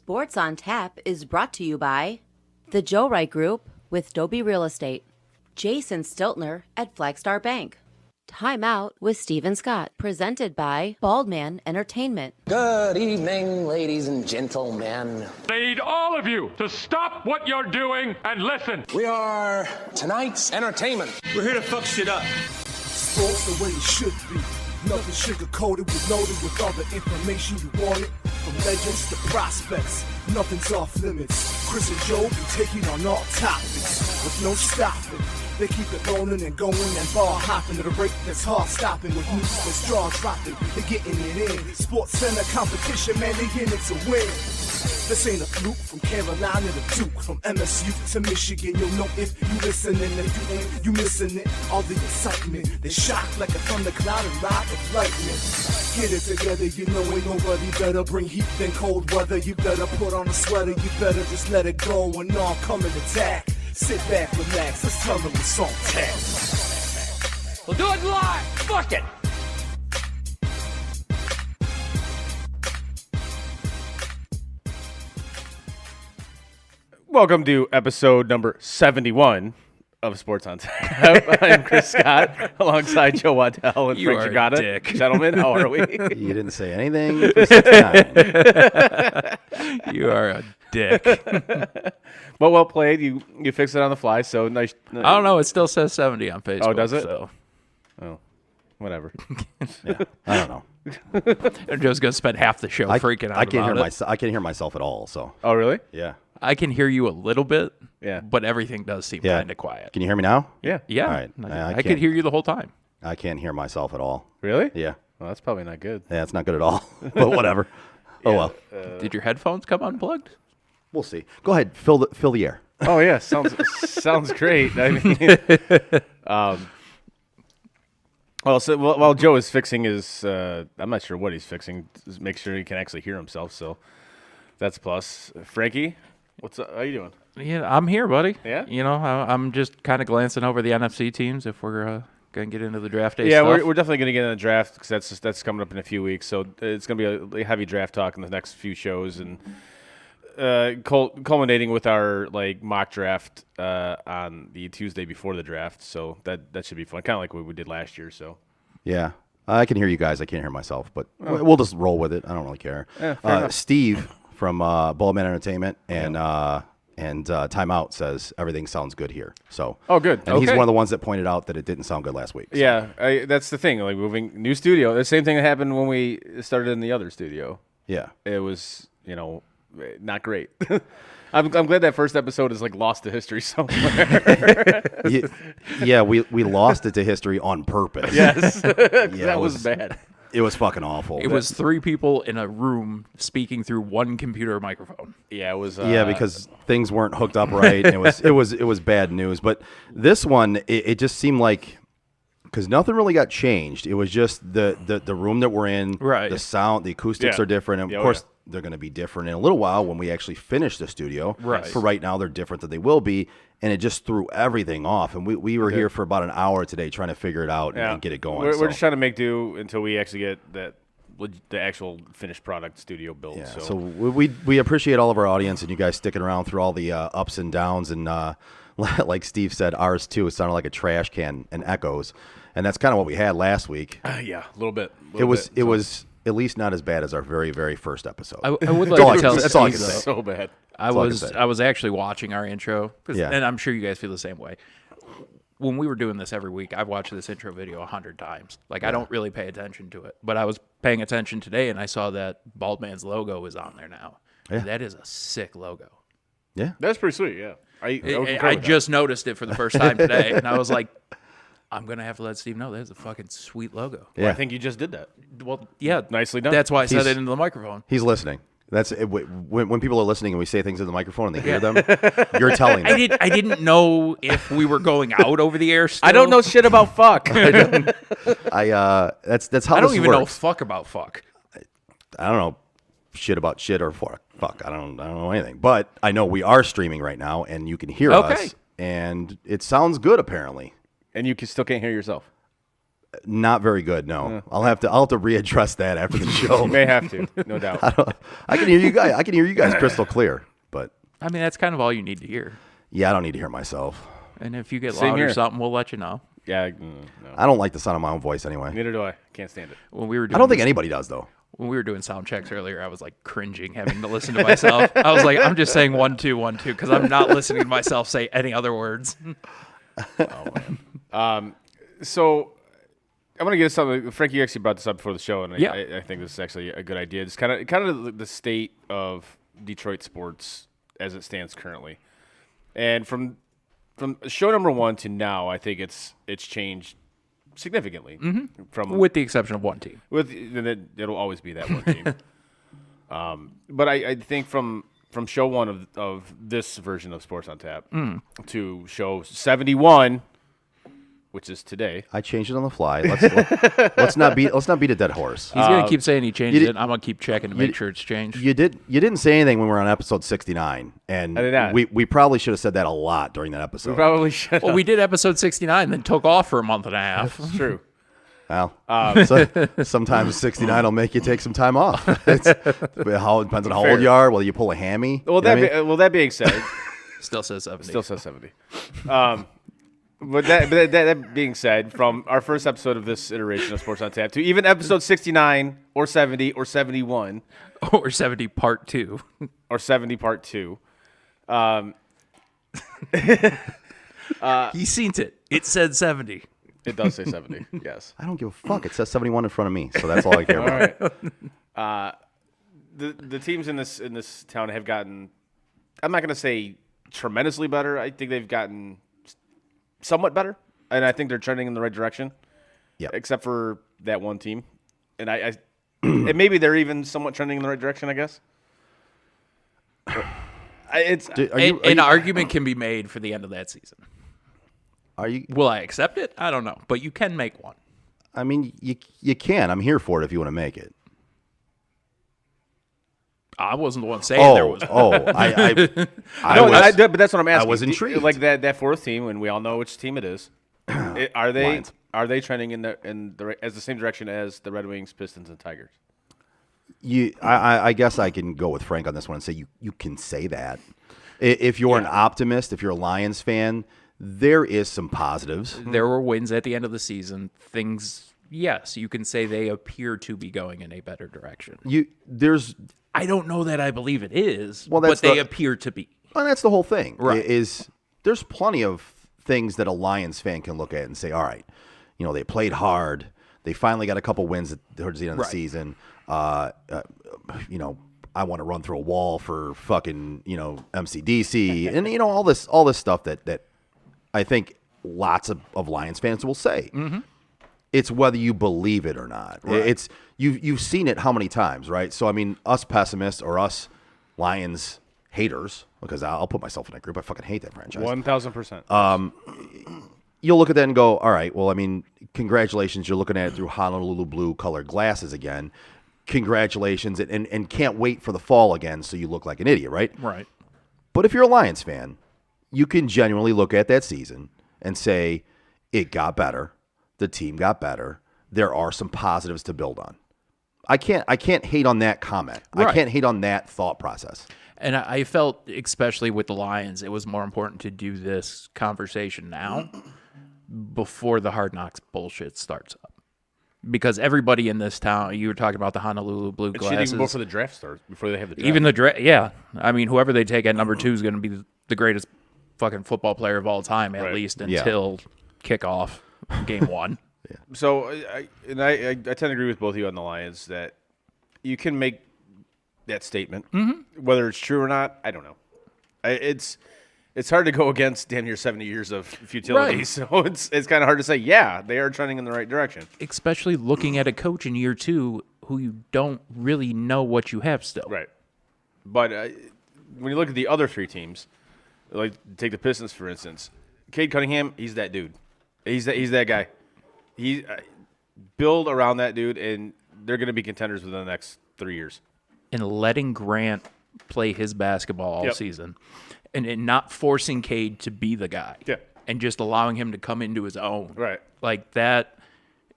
Sports on Tap is brought to you by the Joe Wright Group with Dobie Real Estate, Jason Stiltner at Flagstar Bank, Time Out with Steven Scott, presented by Baldman Entertainment. Good evening, ladies and gentlemen. I need all of you to stop what you're doing and listen. We are tonight's entertainment. We're here to fuck shit up. Sports the way it should be. Nothing sugar-coated, with loaded with all the information you wanted. From legends to prospects, nothing's off limits. Chris and Joe be taking on all topics with no stopping. They keep it rolling and going and ball hopping at a rate that's hard stopping. With news that's jaw dropping, they're getting it in. Sports Center competition, man, they in it to win. This ain't a fluke, from Carolina to Duke, from MSU to Michigan. You'll know if you listening, if you ain't, you missing it. All the excitement, they shock like a thundercloud and ride with lightning. Get it together, you know ain't nobody better. Bring heat than cold weather. You better put on a sweater, you better just let it go and all come and attack. Sit back, relax, let's tell them it's on tap. We'll do it live. Fuck it. Welcome to episode number 71 of Sports on Tap. I'm Chris Scott, alongside Joe Waddell and Frank Giagata. Gentlemen, how are we? You didn't say anything for 69. You are a dick. Well played. You fixed it on the fly, so nice. I don't know. It still says 70 on Facebook. Oh, does it? So. Oh, whatever. Yeah, I don't know. Joe's going to spend half the show freaking out I can't about hear it. I can't hear myself at all. So Oh, really? yeah. I can hear you a little bit, Yeah. but everything does seem Yeah. kind of quiet. Can you hear me now? Yeah. Yeah, All right. I could can't- hear you the whole time. I can't hear myself at all. Really? Yeah. Well, that's probably not good. Yeah, it's not good at all. But whatever. Oh well. Did your headphones come unplugged? We'll see. Go ahead. Fill the air. Oh, yeah. Sounds great. I mean, while Joe is fixing his, I'm not sure what he's fixing. Just make sure he can actually hear himself. So that's a plus. Frankie, what's up? How you doing? Yeah, I'm here, buddy. Yeah? You know, I'm just kind of glancing over the NFC teams if we're going to get into the draft day Yeah, stuff. we're definitely going to get in the draft because that's coming up in a few weeks. So it's going to be a heavy draft talk in the next few shows, and culminating with our mock draft on the Tuesday before the draft. So that should be fun, kind of like what we did last year. So Yeah. I can hear you guys. I can't hear myself, but we'll just roll with it. I don't really care. Yeah, fair enough. Steve from Baldman Entertainment and Time Out says everything sounds good here. So Oh, good. And he's Okay. one of the ones that pointed out that it didn't sound good last week. So. yeah, that's the thing. Like moving new studio, the same thing that happened when we started in the other studio. Yeah. It was not great. I'm glad that first episode is lost to history somewhere. Yeah, we lost it to history on purpose. Yes, Yeah, that was bad. It was fucking awful. It was three people in a room speaking through one computer microphone. Yeah, it was. Yeah, because things weren't hooked up right. And it was bad news. But this one, it just seemed like because nothing really got changed. It was just the room that we're in. Right. The sound, the acoustics Yeah. are different, and Yeah, of course they're going to be different in a little while when we actually finish the studio. Right. For right now, they're different than they will be, and it just threw everything off. And we were here for about an hour today trying to figure it out and get it going. We're just trying to make do until we actually get the actual finished product studio built. Yeah, so so we appreciate all of our audience and you guys sticking around through all the ups and downs. And like Steve said, ours too, it sounded like a trash can and echoes. And that's kind of what we had last week. yeah, a little bit. It was at least not as bad as our very, very first episode. I would like to tell that's all I Steve, can say. so bad. I all I can was say. I was actually watching our intro, Yeah. and I'm sure you guys feel the same way. When we were doing this every week, I've watched this intro video 100 times. I don't really pay attention to it, but I was paying attention today, and I saw that Baldman's logo is on there now. Yeah. That is a sick logo. Yeah. That's pretty sweet. Yeah, I just noticed it for the first time today, and I was like, I'm going to have to let Steve know that's a fucking sweet logo. Well, Yeah. I think you just did that. Well, yeah. Nicely done. That's why I said He's- it into the microphone. He's listening. That's it. When people are listening and we say things in the microphone and they hear them, you're telling them. I didn't know if we were going out over the air still. I don't know shit about fuck. That's how I don't this even know works. fuck about fuck. I don't know shit about shit or fuck. I don't know anything. But I know we are streaming right now and you can hear Okay. us and it sounds good apparently. And you still can't hear yourself. Not very good. No, I'll have to readdress that after the show. You may have to, no doubt. I can hear you guys. I can hear you guys crystal clear. But I mean, that's kind of all you need to hear. yeah, I don't need to hear myself. And if you get Same loud or here. something, we'll let you know. Yeah, no. I don't like the sound of my own voice anyway. Neither do I. Can't stand it. When we were doing I don't think this- anybody does though. When we were doing sound checks earlier, I was like cringing having to listen to myself. I was like, I'm just saying 1 2 1 2 because I'm not listening to myself say any other words. So I want to get something. Frank, you actually brought this up before the show, and Yeah. I think this is actually a good idea. It's kind of the state of Detroit sports as it stands currently, and from show number 1 to now, I think it's changed significantly. From With the exception of one team. it'll always be that one team. But I think from show 1 of this version of Sports on Tap to show 71, which is today. I changed it on the fly. Let's not beat a dead horse. He's going to keep saying he changed you it. I'm going to keep checking to make sure it's changed. You didn't say anything when we were on episode 69, and I did not. we probably should have said that a lot during that episode. Probably should. Well, we did episode 69, then took off for a month and a half. It's true. Well, so, sometimes 69 will make you take some time off. It depends on how old you are, whether you pull a hammy. Well, you know what I mean? that being said, Still says 70. still says 70. But that being said, from our first episode of this iteration of Sports on Tap to even episode 69 or 70 or 71 Or 70 part 2. or 70 part 2, He's seen it. It said 70. it does say 70. Yes. I don't give a fuck. It says 71 in front of me, so that's all I care about. All right. The teams in this town have gotten, I'm not going to say tremendously better. I think they've gotten somewhat better, and I think they're trending in the right direction. Yeah. Except for that one team, and and maybe they're even somewhat trending in the right direction, I guess. An argument can be made for the end of that season. Are you? Will I accept it? I don't know, but you can make one. I mean, you can. I'm here for it if you want to make it. I wasn't the one saying there was one. But that's what I'm asking. I was intrigued. Like that fourth team, and we all know which team it is. Are they Lions. trending in the same direction as the Red Wings, Pistons, and Tigers? I guess I can go with Frank on this one and say you can say that. If you're an optimist, if you're a Lions fan, there is some positives. There were wins at the end of the season. Yes, you can say they appear to be going in a better direction. I don't know that I believe it is, Well, but that's they the- appear to be. Well, that's the whole thing. Right. There's plenty of things that a Lions fan can look at and say, all right, they played hard. They finally got a couple wins towards the end of the season. I want to run through a wall for fucking, MCDC and all this stuff that I think lots of Lions fans will say. Mm-hmm. It's whether you believe it or not. Right. It's you've seen it how many times, right? So I mean, us pessimists or us Lions haters, because I'll put myself in that group. I fucking hate that franchise. 1,000%. You'll look at that and go, all right, well, I mean, congratulations. You're looking at it through Honolulu blue colored glasses again. Congratulations, and can't wait for the fall again so you look like an idiot, right? Right. But if you're a Lions fan, you can genuinely look at that season and say, it got better. The team got better. There are some positives to build on. I can't hate on that comment. Right. I can't hate on that thought process. And I felt, especially with the Lions, it was more important to do this conversation now before the Hard Knocks bullshit starts up. Because everybody in this town, you were talking about the Honolulu blue It shouldn't glasses. even go for the draft starts before they have the draft. Even the draft, yeah. I mean, whoever they take at number 2 is going to be the greatest fucking football player of all time, at Right. least Yeah. until kickoff, game 1. So I tend to agree with both of you on the Lions that you can make that statement. Mm-hmm. Whether it's true or not, I don't know. It's hard to go against damn near 70 years of futility. Right. So it's kind of hard to say, yeah, they are trending in the right direction. Especially looking at a coach in year 2 who you don't really know what you have still. Right. But when you look at the other three teams, like take the Pistons for instance, Cade Cunningham, he's that dude. He's that guy. He build around that dude, and they're going to be contenders within the next 3 years. And letting Grant play his basketball all season, and not forcing Cade to be the guy. Yeah. And just allowing him to come into his own. Right. Like that.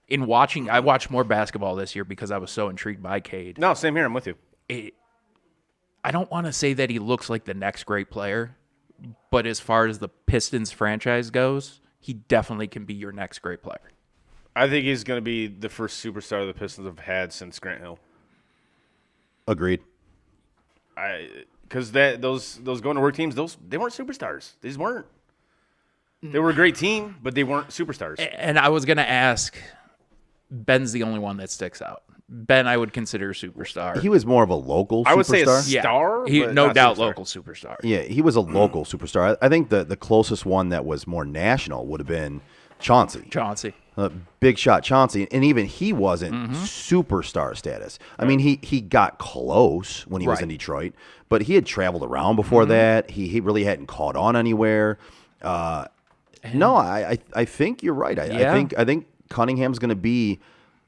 In watching, I watched more basketball this year because I was so intrigued by Cade. No, same here. I'm with you. I don't want to say that he looks like the next great player, but as far as the Pistons franchise goes, he definitely can be your next great player. I think he's going to be the first superstar the Pistons have had since Grant Hill. Agreed. Because those going to work teams, they weren't superstars. They just weren't. They were a great team, but they weren't superstars. And I was going to ask, Ben's the only one that sticks out. Ben, I would consider a superstar. He was more of a local superstar. I would say a Yeah. star, He, but no not doubt superstar. local superstar. Yeah, he was a local superstar. I think the closest one that was more national would have been Chauncey. Chauncey. Big shot Chauncey, and even he wasn't superstar status. I mean, he got close when he was in Right. Detroit, but he had traveled around before that. He really hadn't caught on anywhere. No, I think you're right. Yeah. I think Cunningham's going to be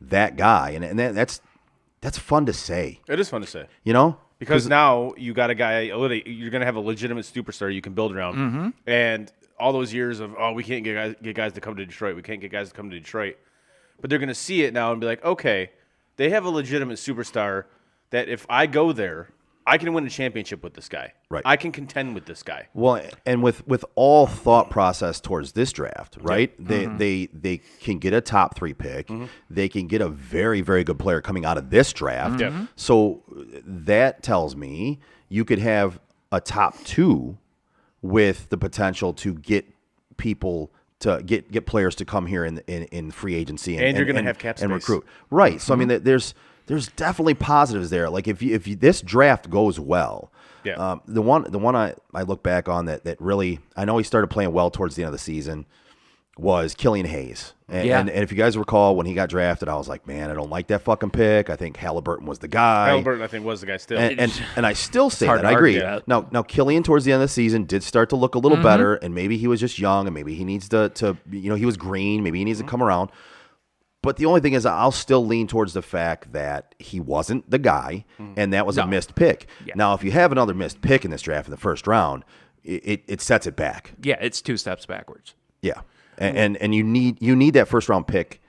that guy, and that's fun to say. It is fun to say. You know, Because now you got a guy, you're going to have a legitimate superstar you can build around. And all those years of, we can't get guys to come to Detroit. We can't get guys to come to Detroit. But they're going to see it now and be like, okay, they have a legitimate superstar that if I go there, I can win a championship with this guy. Right. I can contend with this guy. Well, and with all thought process towards this draft, right? They can get a top 3 pick. They can get a very, very good player coming out of this draft. Yeah. So that tells me you could have a top 2 with the potential to get people to get players to come here in free agency And you're gonna have cap and space. recruit. Right. So I mean, there's definitely positives there. Like if this draft goes well, Yeah. the one I look back on that really, I know he started playing well towards the end of the season, was Killian Hayes. And if you guys recall, when he got drafted, I was like, man, I don't like that fucking pick. I think Halliburton was the guy. Halliburton, I think, was the guy still. And I still say hard that. to I agree. argue that. Now Killian towards the end of the season did start to look a little better, and maybe he was just young, and maybe he needs to he was green. Maybe he needs to come around. But the only thing is, I'll still lean towards the fact that he wasn't the guy, and that was a missed pick. Yeah. Now, if you have another missed pick in this draft in the first round, it sets it back. Yeah, it's 2 steps backwards. Yeah, and you need that first round pick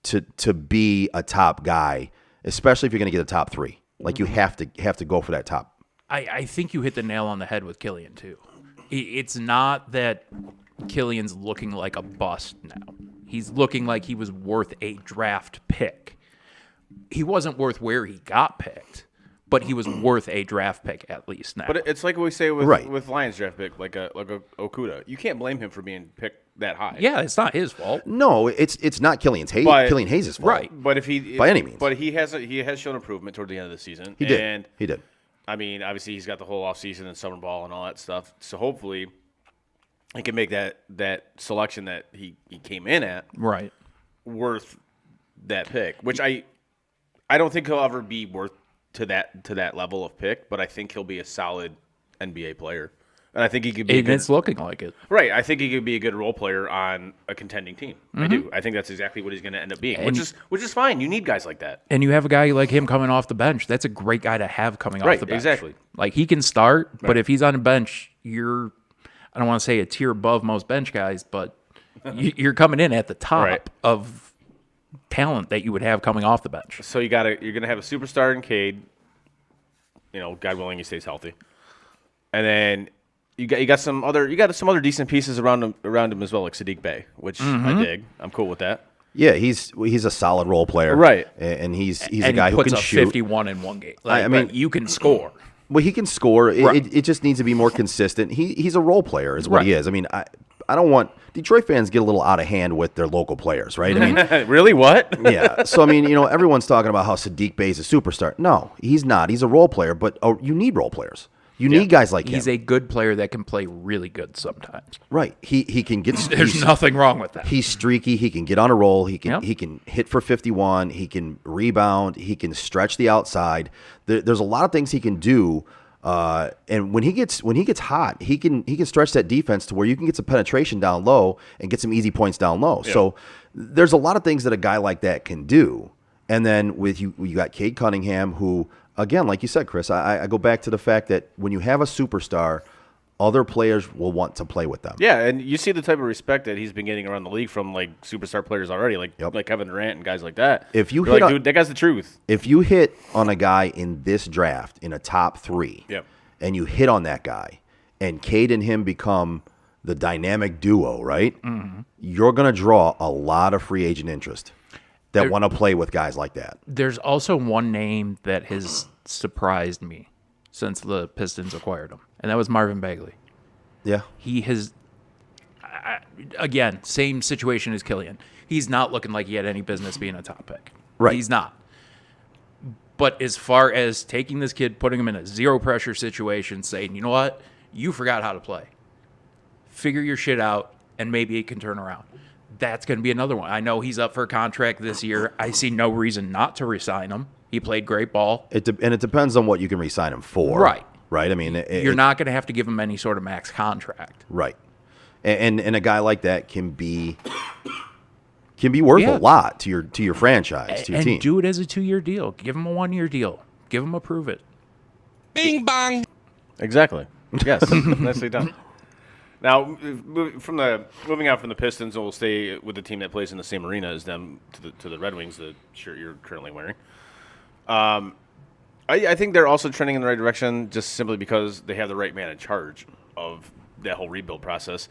to be a top guy, especially if you're going to get a top 3. Like you have to go for that top. I think you hit the nail on the head with Killian, too. It's not that Killian's looking like a bust now. He's looking like he was worth a draft pick. He wasn't worth where he got picked, but he was worth a draft pick at least now. But it's like what we say with Right. with Lions draft pick, like a Okuda. You can't blame him for being picked that high. yeah, it's not his fault. No, it's not Killian Hayes' fault. Right. But if he By any means. but he has shown improvement toward the end of the season. He did. And He did. I mean, obviously he's got the whole offseason and summer ball and all that stuff. So hopefully he can make that selection that he came in at Right. worth that pick, which I don't think he'll ever be worth to that level of pick, but I think he'll be a solid NBA player. And I think he could be a And good, it's looking like it. right. I think he could be a good role player on a contending team. I do. I think that's exactly what he's going to end up being, which is fine. You need guys like that. And you have a guy like him coming off the bench. That's a great guy to have coming off Right, the bench. exactly. Like he can start, but if he's on the bench, I don't want to say a tier above most bench guys, but you're coming in at the top Right. of talent that you would have coming off the bench. So you're going to have a superstar in Cade. God willing, he stays healthy, and then you got some other decent pieces around him as well, like Sadiq Bey, which I dig. I'm cool with that. Yeah, he's a solid role player, Right. And he's And a guy he who puts can up shoot. 51 in one game. I mean- you can score. Well, he can score. Right. It just needs to be more consistent. He's a role player, is what he Right. is. I mean, I don't want Detroit fans get a little out of hand with their local players, right? I mean, Really? What? yeah. So I mean, everyone's talking about how Sadiq Bey is a superstar. No, he's not. He's a role player, but you need role players. You need guys like He's him. a good player that can play really good sometimes. Right. He can get. There's he's- nothing wrong with that. He's streaky. He can get on a roll. He can Yep. he can hit for 51. He can rebound. He can stretch the outside. There's a lot of things he can do. And when he gets hot, he can stretch that defense to where you can get some penetration down low and get some easy points down low. Yeah. So there's a lot of things that a guy like that can do. And then with you got Cade Cunningham, who again, like you said, Chris, I go back to the fact that when you have a superstar, other players will want to play with them. Yeah, and you see the type of respect that he's been getting around the league from like superstar players already, like Kevin Durant and guys like that. If you You're hit like, on- dude, that guy's the truth. If you hit on a guy in this draft in a top 3, Yep. and you hit on that guy, and Cade and him become the dynamic duo, right? Mm-hmm. You're going to draw a lot of free agent interest that want to play with guys like that. There's also one name that has surprised me since the Pistons acquired him, and that was Marvin Bagley. Yeah. He has, again, same situation as Killian. He's not looking like he had any business being a top pick. Right. He's not. But as far as taking this kid, putting him in a zero pressure situation, saying, you know what, you forgot how to play. Figure your shit out, and maybe it can turn around. That's going to be another one. I know he's up for a contract this year. I see no reason not to re-sign him. He played great ball. And it depends on what you can re-sign him for. Right. Right? I mean, You're not going to have to give him any sort of max contract. Right. And a guy like that can be worth a lot to your franchise, to your And team. do it as a 2-year deal. Give him a 1-year deal. Give him a prove it. Bing bong. Exactly. Yes. Nicely done. Now, moving out from the Pistons, we'll stay with the team that plays in the same arena as them to the Red Wings, the shirt you're currently wearing. I think they're also trending in the right direction just simply because they have the right man in charge of that whole rebuild process.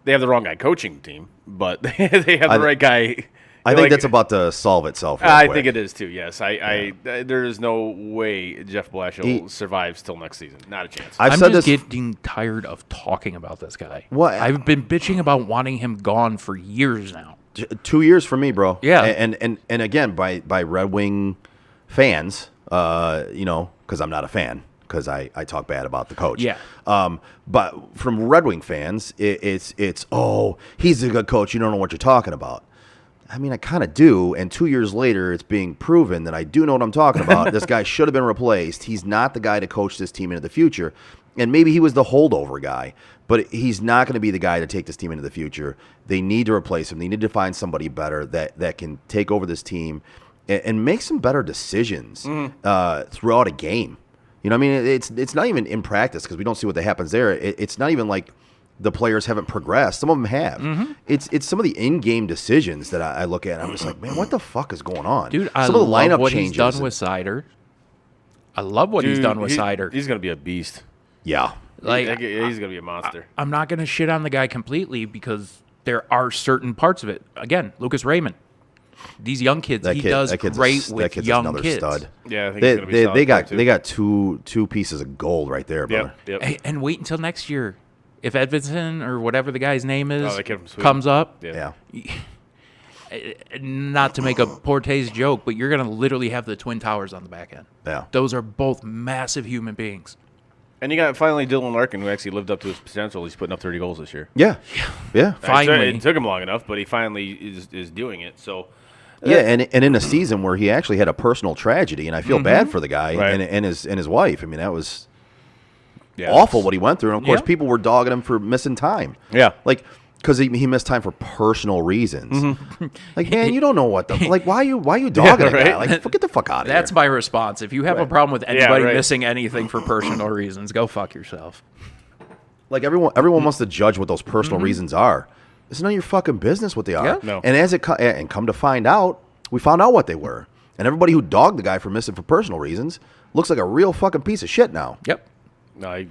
They have the wrong guy coaching the team, but they have the right guy. I think that's about to solve itself. real I quick. think it is too. Yes, there is no way Jeff Blashill survives till next season. Not a chance. I've I'm said just this. getting tired of talking about this guy. What? I've been bitching about wanting him gone for years now. 2 years for me, bro. Yeah. And again, by Red Wing fans, because I'm not a fan, because I talk bad about the coach. Yeah. But from Red Wing fans, it's he's a good coach. You don't know what you're talking about. I mean, I kind of do. And 2 years later, it's being proven that I do know what I'm talking about. This guy should have been replaced. He's not the guy to coach this team into the future. And maybe he was the holdover guy, but he's not going to be the guy to take this team into the future. They need to replace him. They need to find somebody better that can take over this team and make some better decisions throughout a game. You know what I mean? It's not even in practice because we don't see what happens there. It's not even like the players haven't progressed. Some of them have. Mm-hmm. It's some of the in-game decisions that I look at and I'm just like, man, what the fuck is going on? Dude, some of the love lineup what changes. he's done with Sider. I love what he's done with Sider. He's going to be a beast. Yeah. Like, He's going to be a monster. I'm not going to shit on the guy completely because there are certain parts of it. Again, Lucas Raymond. These young kids, he does great with young another kids. Stud. Yeah, I think he's gonna be solid they got player, too. they got two pieces of gold right there, brother. Yep. Hey, and wait until next year. If Edvinson or whatever the guy's name is the kid from Sweden. comes up, Yeah. not to make a poor taste joke, but you're going to literally have the Twin Towers on the back end. Yeah. Those are both massive human beings. And you got finally Dylan Larkin, who actually lived up to his potential. He's putting up 30 goals this year. Yeah. Finally. It took him long enough, but he finally is doing it. So Yeah, and in a season where he actually had a personal tragedy, and I feel bad for the guy Right. and his wife. I mean, that was yeah, awful what he went through. And of course, Yeah. people were dogging him for missing time. Yeah. like because he missed time for personal reasons. Like, man, you don't know what the like. Why you dogging a guy? right. Like, get the fuck out of That's here. my response. If you have a problem with anybody right. missing anything for personal reasons, go fuck yourself. Like everyone wants to judge what those personal reasons are. It's none of your fucking business what they are. Yeah. No. And and come to find out, we found out what they were. And everybody who dogged the guy for missing for personal reasons looks like a real fucking piece of shit now. Yep. No,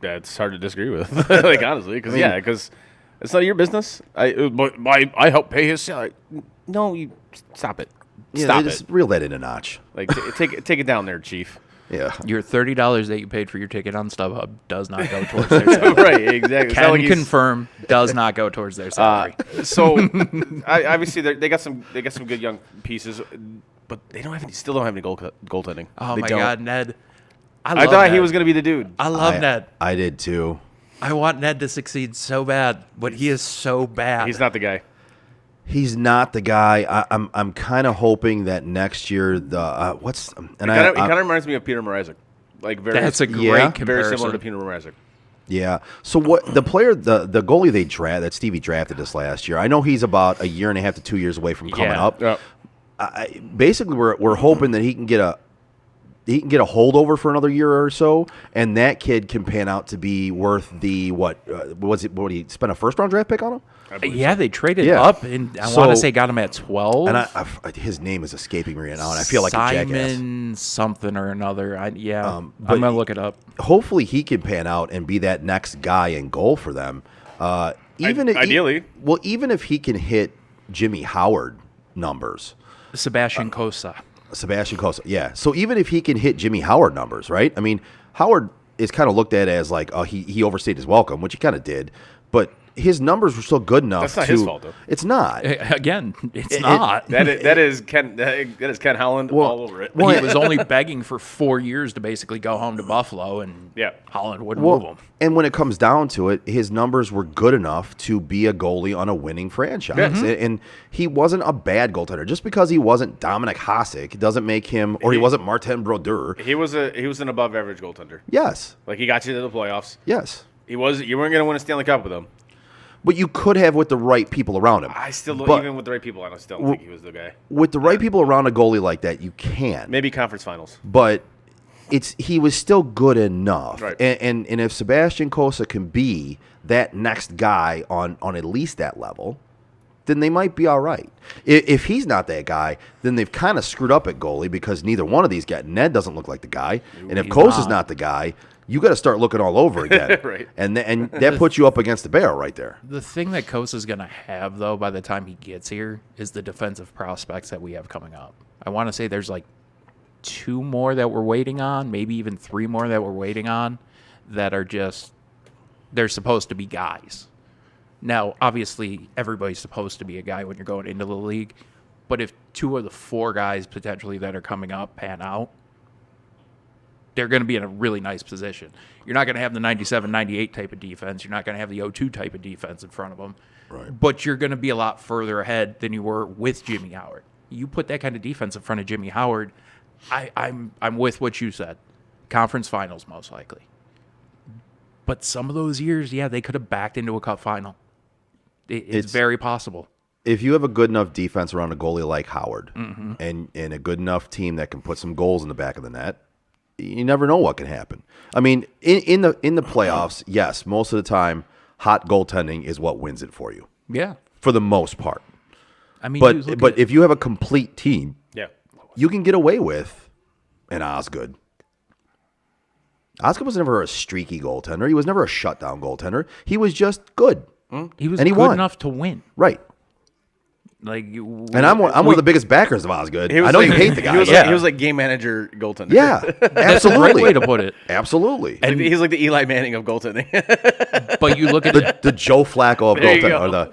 it's hard to disagree with. Like honestly, because it's none of your business. I help pay his salary. No, you stop it. Yeah, Stop they it. just reel that in a notch. Like take it down there, Chief. Yeah. Your $30 that you paid for your ticket on StubHub does not go towards their salary. Right, exactly. It's not Can like he's- confirm does not go towards their salary. So obviously they got some good young pieces, but they still don't have any goaltending. Oh They my don't. God, Ned. I love thought Ned. he was going to be the dude. I love Ned. I did too. I want Ned to succeed so bad, but he is so bad. He's not the guy. He's not the guy. I'm kind of hoping that next year the He kind of reminds me of Peter Mrazek. Like That's a great Yeah. comparison. very similar to Peter Mrazek. Yeah. So what the goalie they that Stevie drafted this last year? I know he's about a year and a half to 2 years away from coming Yeah. up. Yeah. Basically, we're hoping that he can get he can get a holdover for another year or so, and that kid can pan out to be worth the what he spent a first-round draft pick on him? Yeah, they traded Yeah. up, and I So- want to say got him at 12. And his name is escaping me right now, and I feel like a jackass. Simon something or another. but I'm gonna look it up. Hopefully, he can pan out and be that next guy in goal for them. Ideally. Even if he can hit Jimmy Howard numbers. Sebastian Cosa. Sebastian Cosa, yeah. So even if he can hit Jimmy Howard numbers, right? I mean, Howard is kind of looked at as like, he overstayed his welcome, which he kind of did, but his numbers were still good enough. That's not his fault, though. It's not. Again, it's not. That is Ken Holland all over it. He was only begging for 4 years to basically go home to Buffalo, and Yeah. Holland wouldn't move him. And when it comes down to it, his numbers were good enough to be a goalie on a winning franchise. And he wasn't a bad goaltender. Just because he wasn't Dominic Hasek doesn't make him, or he wasn't Martin Brodeur. He was an above average goaltender. Yes. Like, he got you to the playoffs. Yes. You weren't going to win a Stanley Cup with him. But you could have with the right people around him. I still don't, But even with the right people, I still don't think he was the guy. with the right people around a goalie like that, you can. Maybe conference finals. But he was still good enough. Right. And if Sebastian Cosa can be that next guy on at least that level, then they might be all right. If he's not that guy, then they've kind of screwed up at goalie because neither one of these guys, Ned doesn't look like the guy, and if He's Cosa's not. not the guy, you got to start looking all over again. Right. And that puts you up against the barrel right there. The thing that Kosa's going to have, though, by the time he gets here, is the defensive prospects that we have coming up. I want to say there's like 2 more that we're waiting on, maybe even 3 more that we're waiting on, that are just, they're supposed to be guys. Now, obviously, everybody's supposed to be a guy when you're going into the league, but if 2 of the 4 guys potentially that are coming up pan out, they're going to be in a really nice position. You're not going to have the 97, 98 type of defense. You're not going to have the 02 type of defense in front of them. Right. But you're going to be a lot further ahead than you were with Jimmy Howard. You put that kind of defense in front of Jimmy Howard, I'm with what you said. Conference finals, most likely. But some of those years, yeah, they could have backed into a cup final. It's very possible. If you have a good enough defense around a goalie like Howard and a good enough team that can put some goals in the back of the net, you never know what can happen. I mean, in the playoffs, yes, most of the time, hot goaltending is what wins it for you, Yeah. for the most part. I mean, you look But at- if you have a complete team, Yeah. you can get away with an Osgood. Osgood was never a streaky goaltender. He was never a shutdown goaltender. He was just good. he was and he good won. enough to win. Right. Like, And I'm one of the biggest backers of Osgood. He was I know like- you hate the guy. He was like game manager goaltender. Yeah, that's a absolutely. great way to put it. Absolutely. And he's like the Eli Manning of goaltending. But you look at the Joe Flacco of There you goaltender.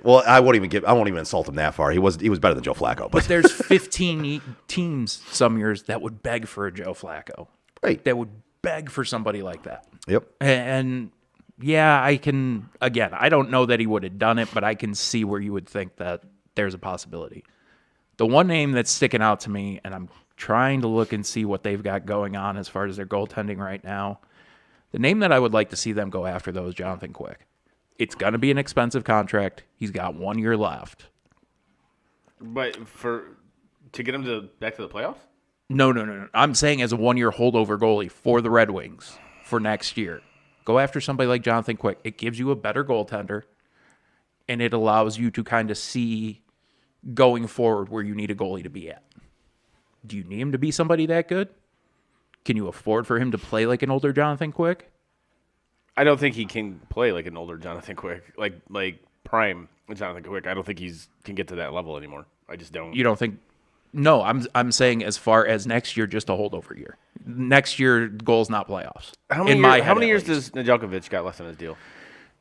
Well, I won't even insult him that far. He was better than Joe Flacco. But there's 15 teams some years that would beg for a Joe Flacco. Right. That would beg for somebody like that. Yep. And yeah, I can, again, I don't know that he would have done it, but I can see where you would think that there's a possibility. The one name that's sticking out to me, and I'm trying to look and see what they've got going on as far as their goaltending right now, the name that I would like to see them go after, though, is Jonathan Quick. It's going to be an expensive contract. He's got 1 year left. But to get him back to the playoffs? No. I'm saying as a 1 year holdover goalie for the Red Wings for next year. Go after somebody like Jonathan Quick. It gives you a better goaltender, and it allows you to kind of see going forward where you need a goalie to be at. Do you need him to be somebody that good? Can you afford for him to play like an older Jonathan Quick? I don't think he can play like an older Jonathan Quick, like prime Jonathan Quick. I don't think can get to that level anymore. I just don't. You don't think? No, I'm saying as far as next year, just a holdover year. Next year, goals not playoffs. How many, how many years least. does Nedeljkovic got left on his deal?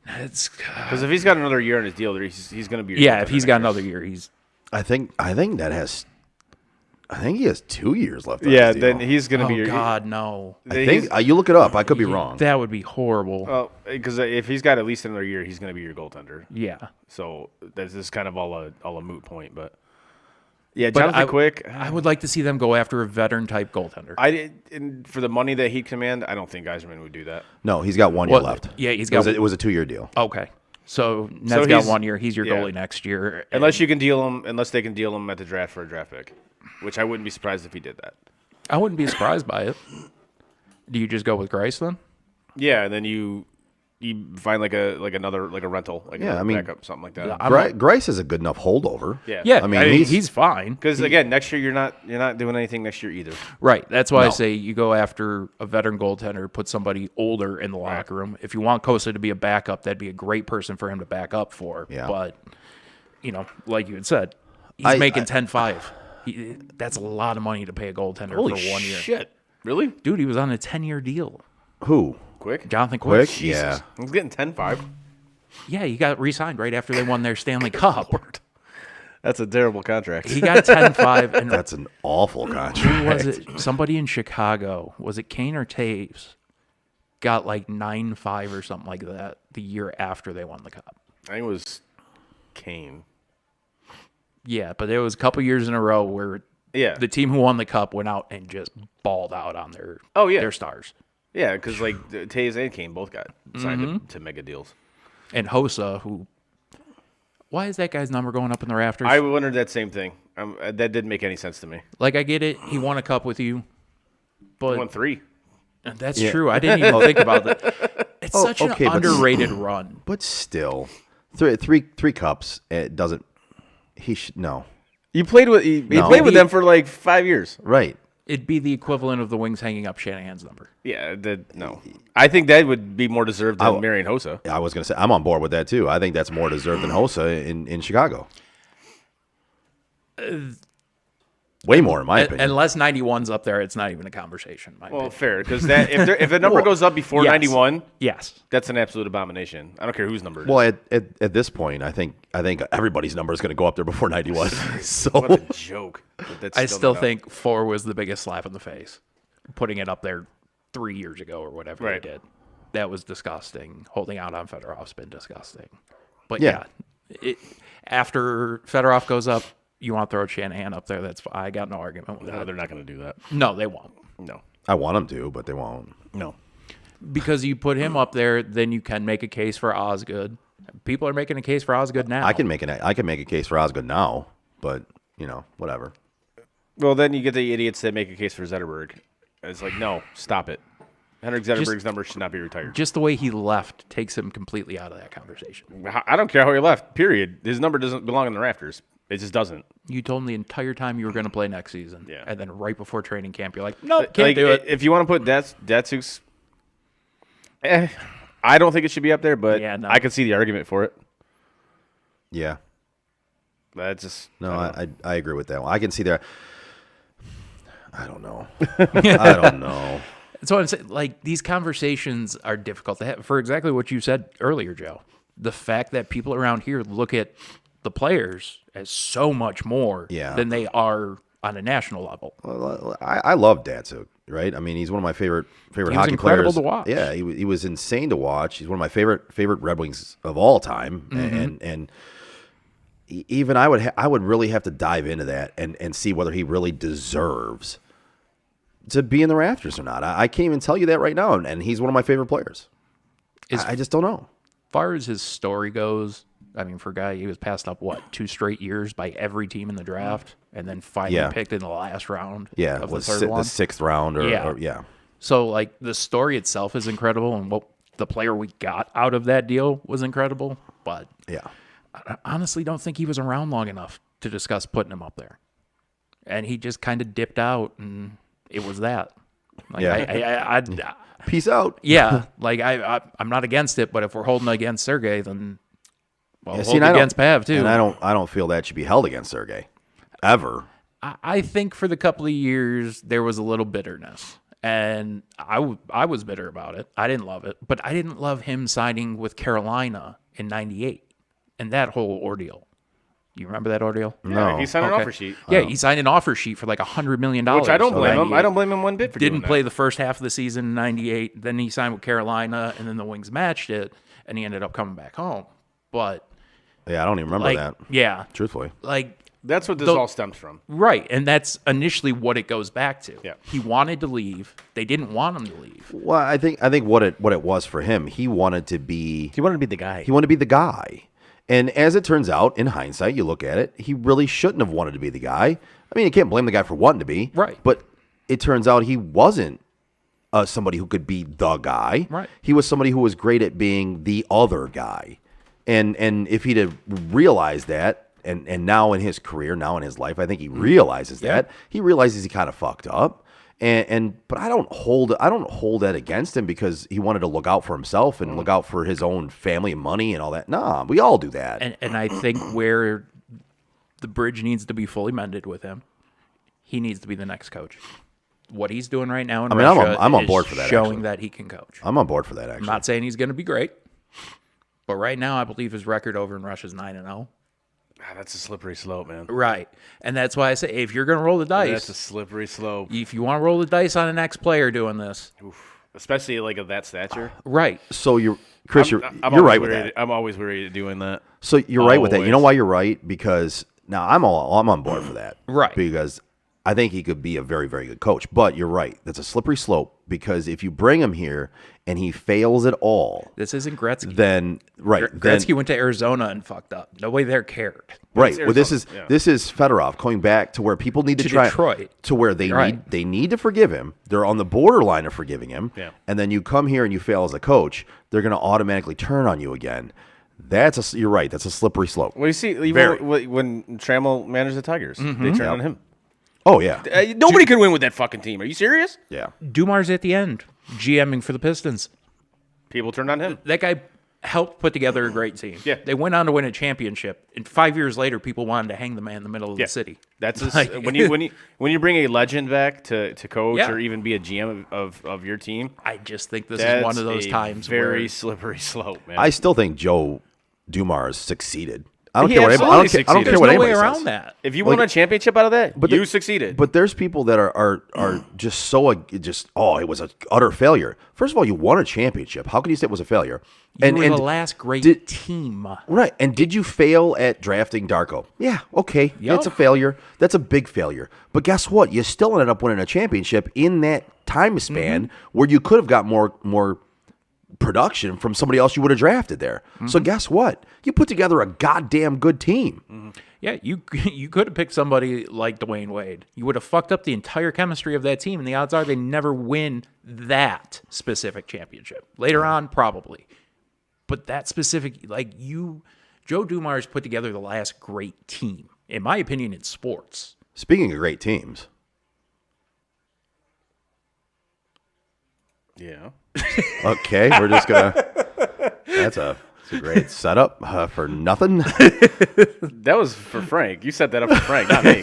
It's Because if he's got another year on his deal, he's going to be. your yeah. goaltender If he's next got year. another year, he's I think he has 2 years left. On Yeah, his deal. then he's going to oh be your. God, no. I think you look it up. I could be wrong. That would be horrible. Well, because if he's got at least another year, he's going to be your goaltender. Yeah. So this is kind of all a moot point, but yeah, But Jonathan Quick. I would like to see them go after a veteran type goaltender. And for the money that he command, I don't think Yzerman would do that. No, he's got 1 year Well, left. yeah, he's got- It was a 2-year deal. Okay. So Ned's got he's- 1 year. He's your yeah. goalie next year. Unless they can deal him at the draft for a draft pick, which I wouldn't be surprised if he did that. I wouldn't be surprised by it. Do you just go with Grice then? Yeah, and then you find another rental, Yeah, I mean, backup, something like that. Grice is a good enough holdover. Yeah. Yeah, I mean, he's fine. Because again, next year you're not doing anything next year either. Right. That's why I No. say you go after a veteran goaltender, put somebody older in the locker room. If you want Kosa to be a backup, that'd be a great person for him to back up for. Yeah. But, like you had said, he's I- making 10-5. That's a lot of money to pay a goaltender Holy for 1 year. shit! Really? Dude, he was on a 10-year deal. Who? Quick? Jonathan Quick. Quick? Yeah. He's getting 10-5. Yeah, he got re-signed right after they won their Stanley Cup. That's a terrible contract. He got 10-5. And That's an awful contract. who was it? Somebody in Chicago. Was it Kane or Taves? Got like 9-5 or something like that the year after they won the Cup. I think it was Kane. Yeah, but there was a couple years in a row where Yeah. the team who won the Cup went out and just balled out on their their stars. Yeah, because Taves and Kane both got signed to mega deals. And Hossa, who... Why is that guy's number going up in the rafters? I wondered that same thing. That didn't make any sense to me. Like, I get it. He won a Cup with you. But Won 3. that's true. I didn't even think about that. It's such an okay, but- underrated run. But still, three cups. It doesn't. He should no. You played with No. played with them for like 5 years. Right. It'd be the equivalent of the Wings hanging up Shanahan's number. Yeah, no. I think that would be more deserved than I- Marian Hossa. I was gonna say I'm on board with that too. I think that's more deserved than Hossa in Chicago. Way more, in my opinion. Unless 91's up there, it's not even a conversation. In my Well, opinion. fair, because if the number goes up before Yes. 91, Yes. that's an absolute abomination. I don't care whose number it is. Well, at this point, I think everybody's number is going to go up there before 91. So What a joke. But that's I still not- think 4 was the biggest slap in the face. Putting it up there 3 years ago or whatever Right. they did. That was disgusting. Holding out on Fedorov's been disgusting. But Yeah. after Fedorov goes up, you want to throw Shanahan up there. That's I got no argument with No, that. they're not going to do that. No, they won't. No. I want them to, but they won't. No. Because you put him up there, then you can make a case for Osgood. People are making a case for Osgood now. I can make a case for Osgood now, but whatever. Well, then you get the idiots that make a case for Zetterberg. It's like, no, stop it. Henrik Zetterberg's number should not be retired. Just the way he left takes him completely out of that conversation. I don't care how he left, period. His number doesn't belong in the rafters. It just doesn't. You told him the entire time you were going to play next season. Yeah. And then right before training camp, you're like, nope, can't do it. If you want to put Datsuk's... I don't think it should be up there, but Yeah, no. I can see the argument for it. Yeah. That's just... No, I don't know. I agree with that one. I can see there. I don't know. I don't know. So I'm saying, like, these conversations are difficult to have for exactly what you said earlier, Joe. The fact that people around here look at the players as so much more Yeah. than they are on a national level. Well, I love Datsuk, right? I mean, he's one of my favorite He was hockey incredible players. to watch. Yeah, he was insane to watch. He's one of my favorite Red Wings of all time, Mm-hmm. and even I would really have to dive into that and see whether he really deserves to be in the rafters or not. I can't even tell you that right now, and he's one of my favorite players. I just don't know. As far as his story goes, I mean, for a guy, he was passed up, 2 straight years by every team in the draft, and then finally Yeah. picked in the last round Yeah, of the was third one. the sixth round or Yeah. yeah. So, like, the story itself is incredible, and what the player we got out of that deal was incredible, but Yeah. I honestly don't think he was around long enough to discuss putting him up there. And he just kind of dipped out, and it was that. Like, Yeah. I Peace out. yeah, like I'm not against it, but if we're holding against Sergey, then Yeah, hold see, and I against don't- Pav too. And I don't feel that should be held against Sergey, ever. I think for the couple of years there was a little bitterness, and I was bitter about it. I didn't love it, but I didn't love him signing with Carolina in '98 and that whole ordeal. You remember that ordeal? No. He signed an Okay. offer sheet. Yeah, he signed an offer sheet for like $100 million. Which I don't for blame him. 98. I don't blame him one bit for Didn't doing play that. the first half of the season in '98. Then he signed with Carolina, and then the Wings matched it, and he ended up coming back home. But Yeah, I don't even remember like, that. yeah, Truthfully. like That's what this The- all stems from. right, and that's initially what it goes back to. Yeah. He wanted to leave. They didn't want him to leave. Well, I think what it was for him, he wanted to be He wanted to be the guy. he wanted to be the guy. And as it turns out, in hindsight, you look at it, he really shouldn't have wanted to be the guy. I mean, you can't blame the guy for wanting to be. Right. But it turns out he wasn't somebody who could be the guy. Right. He was somebody who was great at being the other guy. And if he'd have realized that, and now in his career, now in his life, I think he realizes that. He realizes he kind of fucked up. But I don't hold that against him because he wanted to look out for himself and look out for his own family and money and all that. Nah, we all do that. And I think where the bridge needs to be fully mended with him, he needs to be the next coach. What he's doing right now in Russia I'm on is board for that, showing actually. that he can coach. I'm on board for that, I'm actually. not saying he's going to be great, but right now I believe his record over in Russia is 9-0. That's a slippery slope, man. Right, and that's why I say if you're going to roll the dice, That's a slippery slope. if you want to roll the dice on an ex-player doing this, Especially like of that stature. right? So Chris, you're always right with weary- that. I'm always worried at doing that. So you're right with that. You know Always. why you're right? Because now I'm on board for that. Right. Because I think he could be a very, very good coach. But you're right. That's a slippery slope because if you bring him here and he fails at all, This isn't Gretzky. then Gretzky went to Arizona and fucked up. Nobody there cared. Right. Well, this is Arizona, yeah. this is Fedorov going back to where people need to, To try Detroit. to where they Right. need to forgive him. They're on the borderline of forgiving him. Yeah. And then you come here and you fail as a coach, they're going to automatically turn on you again. You're right. That's a slippery slope. Well, you see, even Very. when Trammell managed the Tigers, they turned on him. Oh yeah. Nobody could win with that fucking team. Are you serious? Yeah. Dumar's at the end, GMing for the Pistons. People turned on him. That guy helped put together a great team. Yeah. They went on to win a championship. And 5 years later, people wanted to hang the man in the middle of the city. That's Like- when you bring a legend back to coach Yeah. or even be a GM of your team. I just think this That's is one of those a times very where slippery slope, man. I still think Joe Dumars succeeded. I don't He care what anybody, I don't absolutely care, I don't care succeeded. what there's no way anybody around says. that. if you won a championship out of that, But you the- succeeded. But there's people that are just so it was an utter failure. First of all, you won a championship. How can you say it was a failure? You were the last great did- team. Right. And did you fail at drafting Darko? Yeah, okay. Yep. That's a failure. That's a big failure. But guess what? You still ended up winning a championship in that time span where you could have got more production from somebody else you would have drafted there. So guess what? You put together a goddamn good team. Yeah, you could have picked somebody like Dwayne Wade. You would have fucked up the entire chemistry of that team, and the odds are they never win that specific championship. Later on, probably. But that specific, Joe Dumars put together the last great team, in my opinion, in sports. Speaking of great teams, yeah. okay, we're just gonna. That's a great setup for nothing. That was for Frank. You set that up for Frank, not me.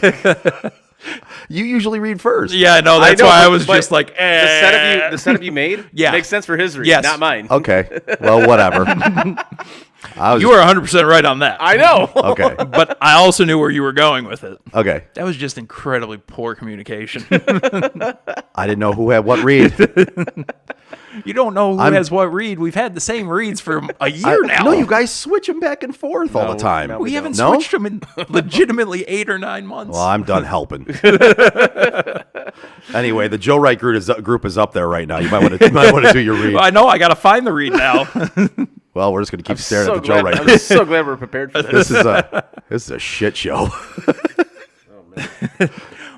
You usually read first. Yeah, I know. I That's know, why I but- was but just like, the setup you made Yeah. makes sense for his read, Yes. not mine. Okay. Well, whatever. I was You were 100% right on that. I know. okay. But I also knew where you were going with it. Okay. That was just incredibly poor communication. I didn't know who had what read. You don't know who I'm- has what read. We've had the same reads for a year now. No, you guys switch them back and forth all No, the time. no, We we haven't don't. switched them in legitimately 8 or 9 months. Well, I'm done helping. Anyway, the Joe Wright group is up there right now. You might want to do your read. I know. I got to find the read now. Well, we're just going to keep staring So at the Joe glad, Wright I'm group. so glad we're prepared for this. This is a shit show.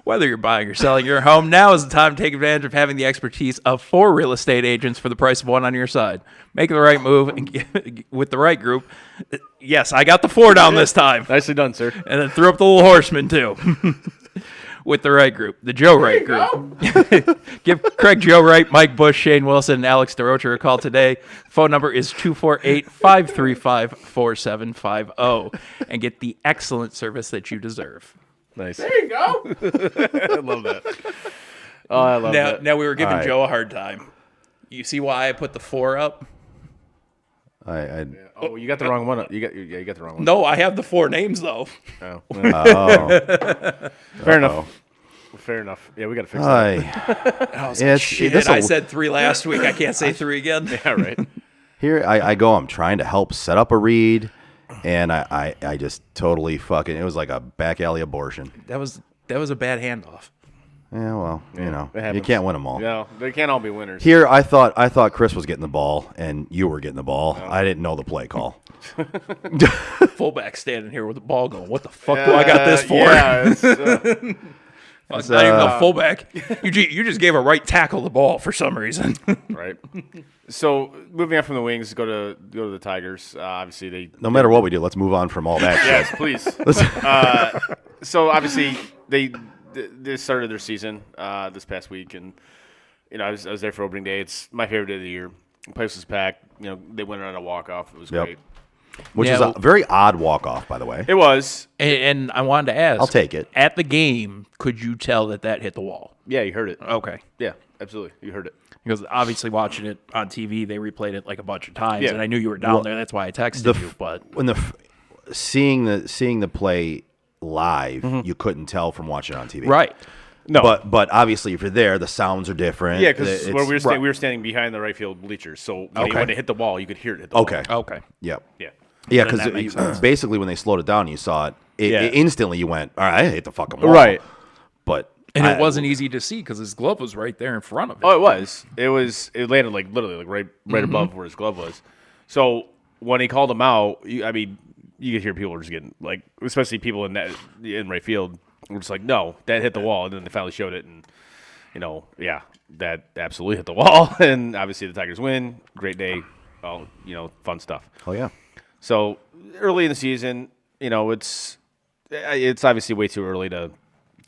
Whether you're buying or selling your home, now is the time to take advantage of having the expertise of 4 real estate agents for the price of 1 on your side. Make the right move and with the right group. Yes, I got the 4 down this time. Nicely done, sir. And then threw up the little horseman, too. With the right group, the Joe Wright group. Give Craig Joe Wright, Mike Bush, Shane Wilson, and Alex DeRocher a call today. Phone number is 248-535-4750. And get the excellent service that you deserve. Nice. There you go. I love that. Oh, I love that. Now we were giving All right. Joe a hard time. You see why I put the 4 up? Oh, you got the wrong one. You got the wrong one. No, I have the 4 names, though. Oh, Fair enough. Fair enough. Yeah, we got to fix that. Shit, I said 3 last week. I can't say 3 again. Yeah, right. Here I go. I'm trying to help set up a read, and I just totally fucking. It was like a back alley abortion. That was a bad handoff. Yeah, well, it you happens. can't win them all. No, they can't all be winners. Here, I thought Chris was getting the ball, and you were getting the ball. I didn't know the play call. Fullback standing here with the ball going, what the fuck do I got this for? Yeah, it's, Fuck, not even a fullback. You just gave a right tackle the ball for some reason. Right. So moving on from the Wings, go to the Tigers. Obviously, they No matter what we do, let's move on from all that. yes, please. So obviously they started their season this past week, and I was there for opening day. It's my favorite day of the year. The place was packed. They went on a walk off. It was Yep. great. Which Yeah, is a very odd walk off, by the way. It was. And I wanted to ask. I'll take it. At the game, could you tell that hit the wall? Yeah, you heard it. Okay. Yeah, absolutely. You heard it. Because obviously watching it on TV, they replayed it like a bunch of times, Yeah. and I knew you were down there. That's why I texted you. But When seeing the play live, you couldn't tell from watching it on TV. right, No. But obviously, if you're there, the sounds are different. Yeah, because It's- we were standing behind the right field bleachers, so when it hit the wall, you could hear it hit the Okay. wall. okay. Yep. Yeah. Yeah, Then that makes because sense. basically when they slowed it down, you saw it. Yeah. Instantly, you went, "All right, I hit the fucking wall." Right. But And it wasn't easy to see because his glove was right there in front of it. Oh, it was. It landed literally right above where his glove was. So when he called him out, you could hear people were just getting especially people in right field, were just like, no, that hit the wall, and then they finally showed it, and yeah, that absolutely hit the wall, and obviously the Tigers win. Great day, all fun stuff. Oh yeah. So early in the season, it's obviously way too early to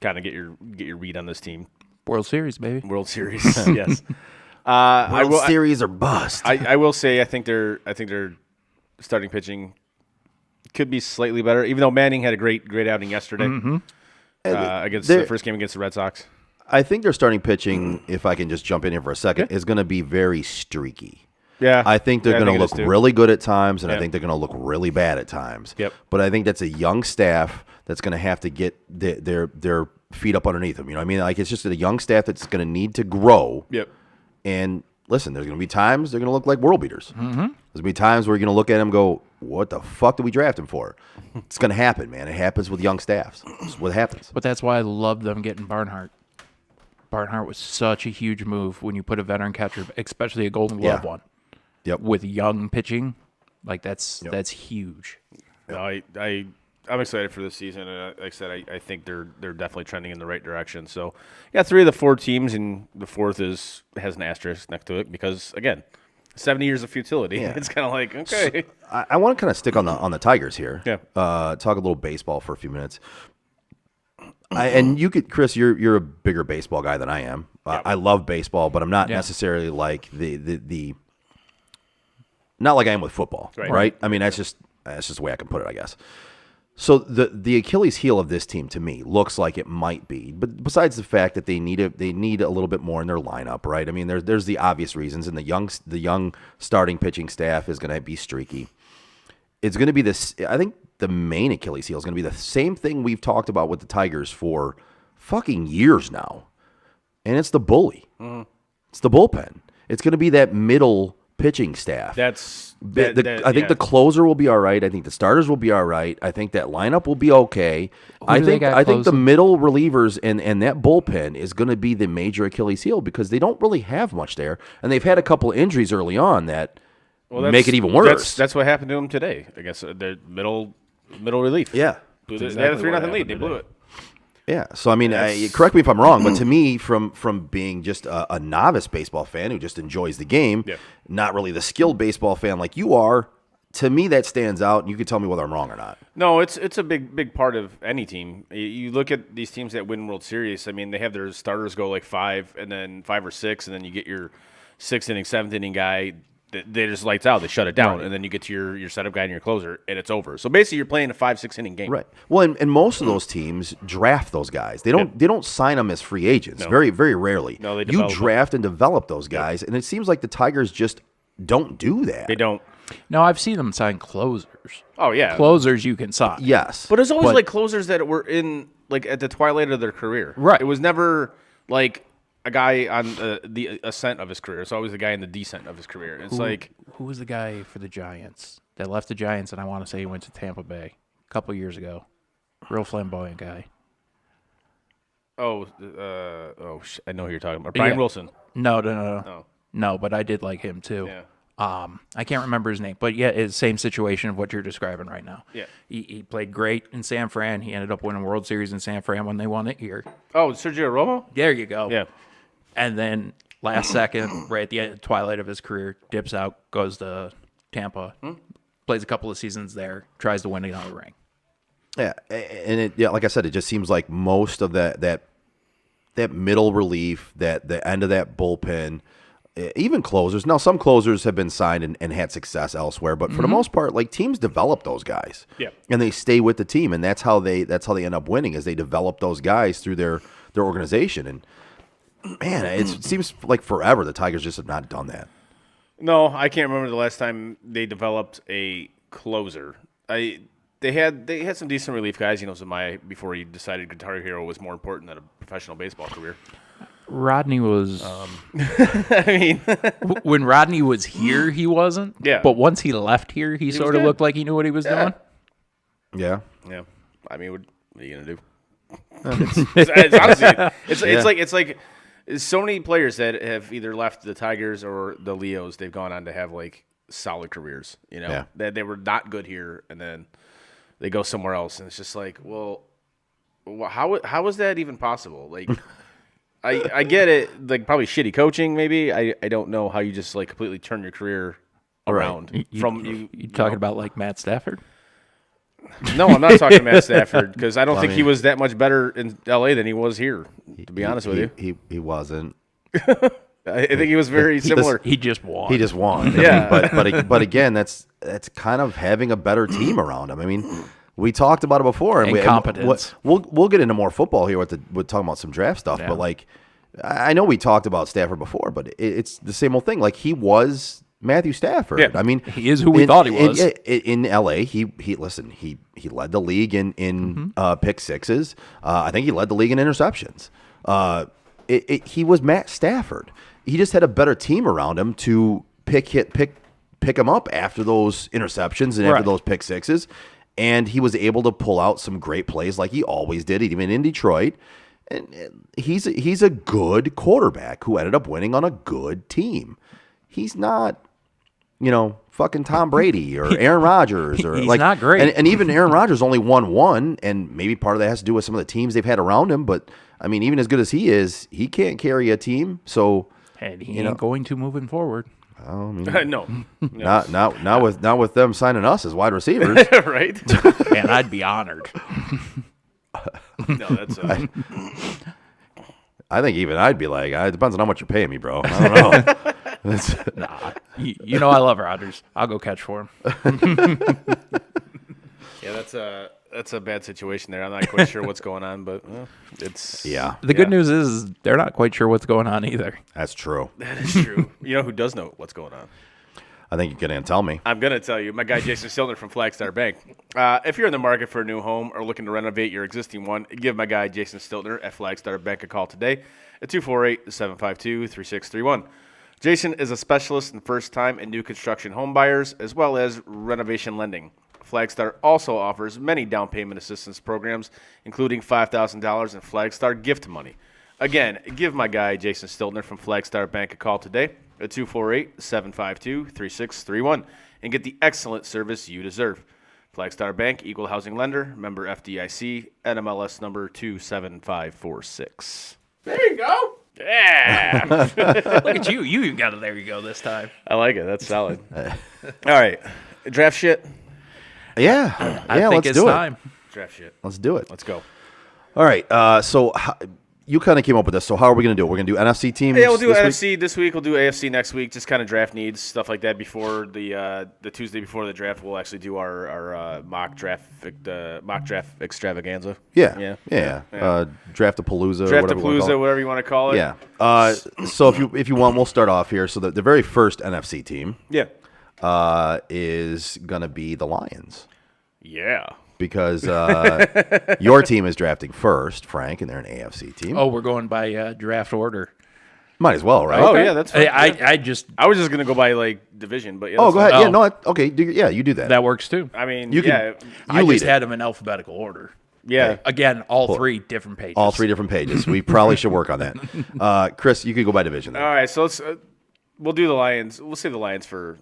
kind of get your read on this team. World Series, baby. World Series, yes. World Series or bust. I will say I think their starting pitching could be slightly better, even though Manning had a great outing yesterday against the first game against the Red Sox. I think their starting pitching, if I can just jump in here for a second, is going to be very streaky. Yeah, I think they're going to it look is too. really good at times, and I Yeah. think they're going to look really bad at times. Yep. But I think that's a young staff that's going to have to get their feet up underneath them. You know what I mean? Like, it's just a young staff that's going to need to grow. Yep. And listen, there's going to be times they're going to look like world beaters. There's going to be times where you're going to look at them and go, what the fuck did we draft him for? It's going to happen, man. It happens with young staffs. It's what happens. But that's why I love them getting Barnhart. Barnhart was such a huge move when you put a veteran catcher, especially a Golden Glove Yeah. one, Yep. with young pitching. Like that's huge. No, I'm excited for this season, and like I said, I think they're definitely trending in the right direction. So, yeah, 3 of the 4 teams, and the 4th has an asterisk next to it because again, 70 years of futility. Yeah. It's kind of like okay. I want to kind of stick on the Tigers here. Yeah. Talk a little baseball for a few minutes. And you could, Chris, you're a bigger baseball guy than I am. I love baseball, but I'm not necessarily like the not like I am with football, right? I mean, that's just the way I can put it, I guess. So the Achilles heel of this team to me looks like it might be, but besides the fact that they need a little bit more in their lineup, right? I mean, there's the obvious reasons, and the young starting pitching staff is going to be streaky. It's going to be this. I think the main Achilles heel is going to be the same thing we've talked about with the Tigers for fucking years now, and it's the bully. It's the bullpen. It's going to be that middle pitching staff. I I think the closer will be all right. I think the starters will be all right. I think that lineup will be okay. I do they think got the closing? middle relievers and that bullpen is going to be the major Achilles heel because they don't really have much there, and they've had a couple injuries early on that make it even worse. That's what happened to them today. I guess the middle relief. Yeah. They had a exactly 3-0 what lead. They happened blew it. Yeah, so I mean, correct me if I'm wrong, but to me, from being just a novice baseball fan who just enjoys the game, not really the skilled baseball fan like you are, to me that stands out, and you can tell me whether I'm wrong or not. No, it's a big part of any team. You look at these teams that win World Series. I mean, they have their starters go like 5 or 6, and then you get your 6th inning, 7th inning guy. They just lights out. They shut it down, and then you get to your setup guy and your closer, and it's over. So basically, you're playing a 5-6 inning game. Right. Well, and most of those teams draft those guys. They don't sign them as free agents. Very, very rarely. No, they you develop draft and develop those guys, and it seems like the Tigers just don't do that. They don't. No, I've seen them sign closers. Oh yeah, Closers you can sign. Yes, but there's always like closers that were in like at the twilight of their career. Right. It was never like a guy on the ascent of his career. It's always the guy in the descent of his career. It's like Who was the guy for the Giants that left the Giants, and I want to say he went to Tampa Bay a couple years ago? Real flamboyant guy. I know who you're talking about. Brian Yeah. Wilson. No. No, but I did like him too. Yeah. I can't remember his name, but yeah, it's the same situation of what you're describing right now. Yeah. He played great in San Fran. He ended up winning World Series in San Fran when they won it here. Oh, Sergio Romo? There you go. Yeah. And then last second, right at the twilight of his career, dips out, goes to Tampa, plays a couple of seasons there, tries to win another ring. Yeah, and like I said, it just seems like most of that middle relief, that the end of that bullpen, even closers. Now, some closers have been signed and had success elsewhere, but for the most part, like teams develop those guys, and they stay with the team, and that's how they end up winning, is they develop those guys through their organization. And man, it seems like forever the Tigers just have not done that. No, I can't remember the last time they developed a closer. They had some decent relief guys, Zumaya, before he decided Guitar Hero was more important than a professional baseball career. Rodney was. I mean, when Rodney was here, he wasn't. Yeah. But once he left here, he sort of good. looked like he knew what he was doing. Yeah. yeah. I mean, what are you gonna do? It's honestly, it's like so many players that have either left the Tigers or the Leos. They've gone on to have like solid careers. Yeah. That they were not good here, and then they go somewhere else, and it's just like, well, how is that even possible? Like, I get it, like probably shitty coaching, maybe. I don't know how you just like completely turn your career around from you. You talking about like Matt Stafford? No, I'm not talking Matt Stafford because I don't think he was that much better in L.A. than he was here. To be honest with you, he wasn't. I think he was very similar. He just won. He just won. Yeah. But again, that's kind of having a better team around him. I mean, we talked about it before, and Incompetence. We'll get into more football here with talking about some draft stuff. Yeah. But like, I know we talked about Stafford before, but it's the same old thing. Like he was Matthew Stafford. Yeah. I mean, He is who we thought he was. In LA. He led the league in pick sixes. I think he led the league in interceptions. He was Matt Stafford. He just had a better team around him to pick him up after those interceptions and after those pick sixes, and he was able to pull out some great plays like he always did, even in Detroit. And he's a good quarterback who ended up winning on a good team. He's not, fucking Tom Brady or Aaron Rodgers or He's like not great. And even Aaron Rodgers only won one, and maybe part of that has to do with some of the teams they've had around him. But I mean, even as good as he is, he can't carry a team. So And he ain't going to moving forward. No, not with them signing us as wide receivers. right? And I'd be honored. No, that's. I think even I'd be like, it depends on how much you're paying me, bro. I don't know. Nah, you know I love Rodgers. I'll go catch for him. Yeah, that's a bad situation there. I'm not quite sure what's going on, but it's The good news is they're not quite sure what's going on either. That's true. That is true. You know who does know what's going on? I think you can tell me. I'm going to tell you. My guy Jason Stiltner from Flagstar Bank. If you're in the market for a new home or looking to renovate your existing one, give my guy Jason Stiltner at Flagstar Bank a call today at 248-752-3631. Jason is a specialist in first-time and new construction home buyers as well as renovation lending. Flagstar also offers many down payment assistance programs, including $5,000 in Flagstar gift money. Again, give my guy Jason Stiltner from Flagstar Bank a call today at 248-752-3631 and get the excellent service you deserve. Flagstar Bank, equal housing lender, member FDIC, NMLS number 27546. There you go. Yeah. Look at you. You got it. There you go this time. I like it. That's solid. All right. Draft shit. Yeah. I think let's it's do time. Draft shit. Let's do it. Let's go. All right. So you kind of came up with this. So how are we going to do it? We're going to do NFC teams? Yeah, we'll do this NFC week? this week. We'll do AFC next week. Just kind of draft needs, stuff like that. Before the Tuesday before the draft, we'll actually do our mock draft extravaganza. Yeah. Draft-a-palooza. Draft-a-palooza, whatever you want to call it. Yeah. So if you want, we'll start off here. So the very first NFC team is going to be the Lions. Yeah. Because your team is drafting first, Frank, and they're an AFC team. Oh, we're going by draft order. Might as well, right? Oh, yeah, that's fine. I was just going to go by, like, division, but yeah. Oh, that's go fine. ahead. Yeah, Oh. no, okay. You do that. that works too. I mean, You can- yeah. I lead just it. had them in alphabetical order. Yeah. Again, all three different pages. All three different pages. We probably should work on that. Chris, you could go by division then. All right, so We'll do the Lions. We'll say the Lions for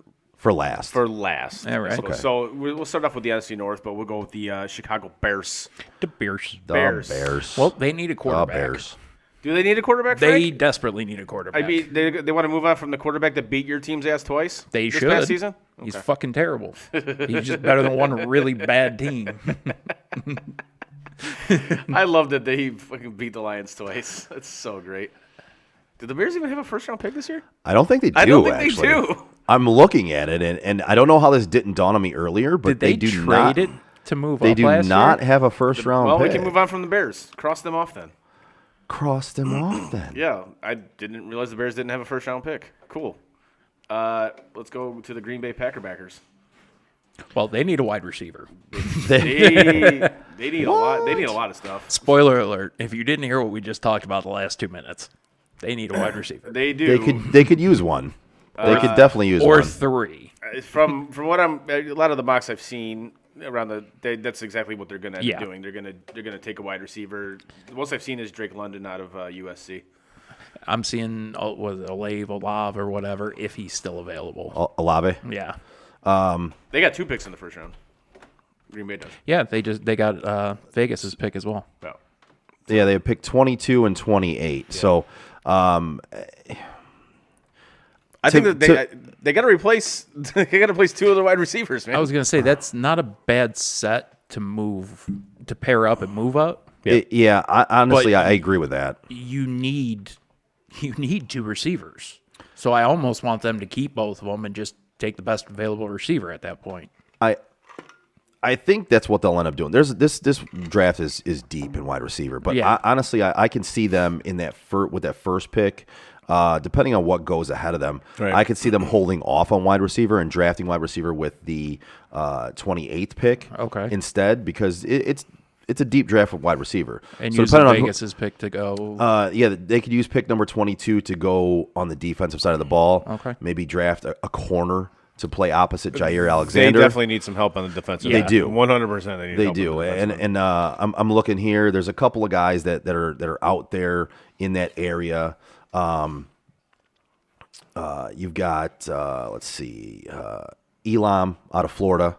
last. last. All right. So, Okay. so we'll start off with the NFC North, but we'll go with the Chicago Bears. The Bears. The Bears. Bears. Well, they need a the quarterback. Bears. Do they need a quarterback? They Frank? desperately need a quarterback. I mean, they want to move on from the quarterback that beat your team's ass twice. They this should. past season. He's Okay. fucking terrible. He's just better than one really bad team. I love that they fucking beat the Lions twice. That's so great. Did the Bears even have a first-round pick this year? I don't think they do. I don't think actually. they do. I'm looking at it, and I don't know how this didn't dawn on me earlier, but Did they do trade not. it to move They up do last not year? have a first round Well, pick. we can move on from the Bears. Cross them off then. Cross them off then. Yeah, I didn't realize the Bears didn't have a first-round pick. Cool. Let's go to the Green Bay Packers. Well, they need a wide receiver. They need a lot. They need a lot of stuff. Spoiler alert, if you didn't hear what we just talked about the last 2 minutes, they need a wide receiver. They do. They could use one. They could definitely use Or one. 3. From what a lot of the mocks I've seen around that's exactly what they're going to end Yeah. up doing. They're going to take a wide receiver. The most I've seen is Drake London out of USC. I'm seeing Olave or whatever, if he's still available. Olave. Yeah. They got 2 picks in the first round. Green Bay does. Yeah, they got Vegas's pick as well. No. Yeah, they picked 22 and 28. So, I think that they got to replace 2 of their wide receivers, man. I was gonna say that's not a bad set to pair up and move up. honestly, But- I agree with that. You need 2 receivers. So I almost want them to keep both of them and just take the best available receiver at that point. I think that's what they'll end up doing. This draft is deep in wide receiver, but Yeah. honestly, I can see them in that with that first pick. Depending on what goes ahead of them, Right. I could see them holding off on wide receiver and drafting wide receiver with the 28th pick Okay. instead, because it's a deep draft with wide receiver. And so use depending on Vegas's pick to go. they could use pick number 22 to go on the defensive side of the ball. Okay. Maybe draft a corner to play opposite Jair They Alexander. definitely need some help on the defensive. They side. do. 100%. They need They help on do, the defensive and I'm looking here. There's a couple of guys that are out there in that area. You've got let's see, Elam out of Florida,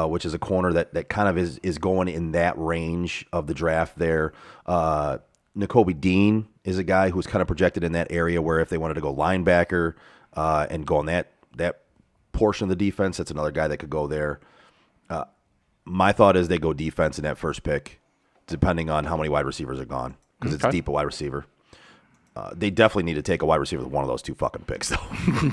which is a corner that kind of is going in that range of the draft there. Nakobe Dean is a guy who's kind of projected in that area where if they wanted to go linebacker and go on that portion of the defense, that's another guy that could go there. My thought is they go defense in that first pick, depending on how many wide receivers are gone, because it's Okay. deep at wide receiver. They definitely need to take a wide receiver with one of those 2 fucking picks, though.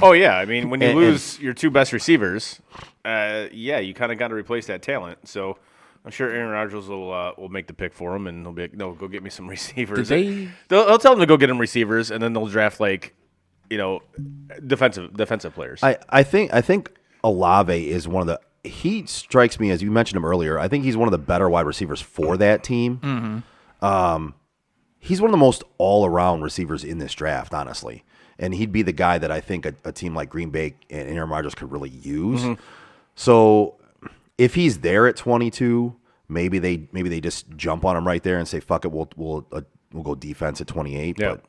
Oh yeah, I mean when you And- lose your 2 best receivers, you kind of got to replace that talent. So I'm sure Aaron Rodgers will make the pick for him, and he'll be like, no, go get me some receivers. They'll tell them to go get him receivers, and then they'll draft defensive players. I think Olave is one of the. He strikes me as you mentioned him earlier. I think he's one of the better wide receivers for that team. He's one of the most all-around receivers in this draft, honestly. And he'd be the guy that I think a team like Green Bay and Aaron Rodgers could really use. So if he's there at 22, maybe they just jump on him right there and say, "Fuck it, we'll go defense at 28." Yeah. But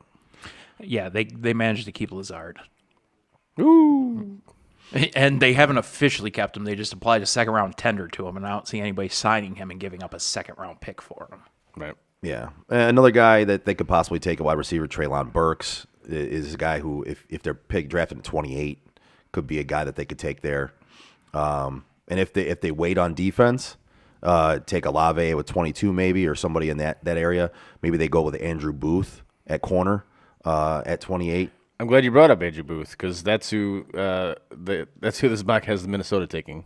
Yeah, they managed to keep Lazard. Ooh. And they haven't officially kept him. They just applied a second-round tender to him, and I don't see anybody signing him and giving up a second-round pick for him. right. yeah, another guy that they could possibly take a wide receiver, Treylon Burks, is a guy who, if they're drafted at 28, could be a guy that they could take there. And if they wait on defense, take Olave with 22 maybe, or somebody in that area. Maybe they go with Andrew Booth at corner at 28. I'm glad you brought up Andrew Booth because that's who this mock has Minnesota taking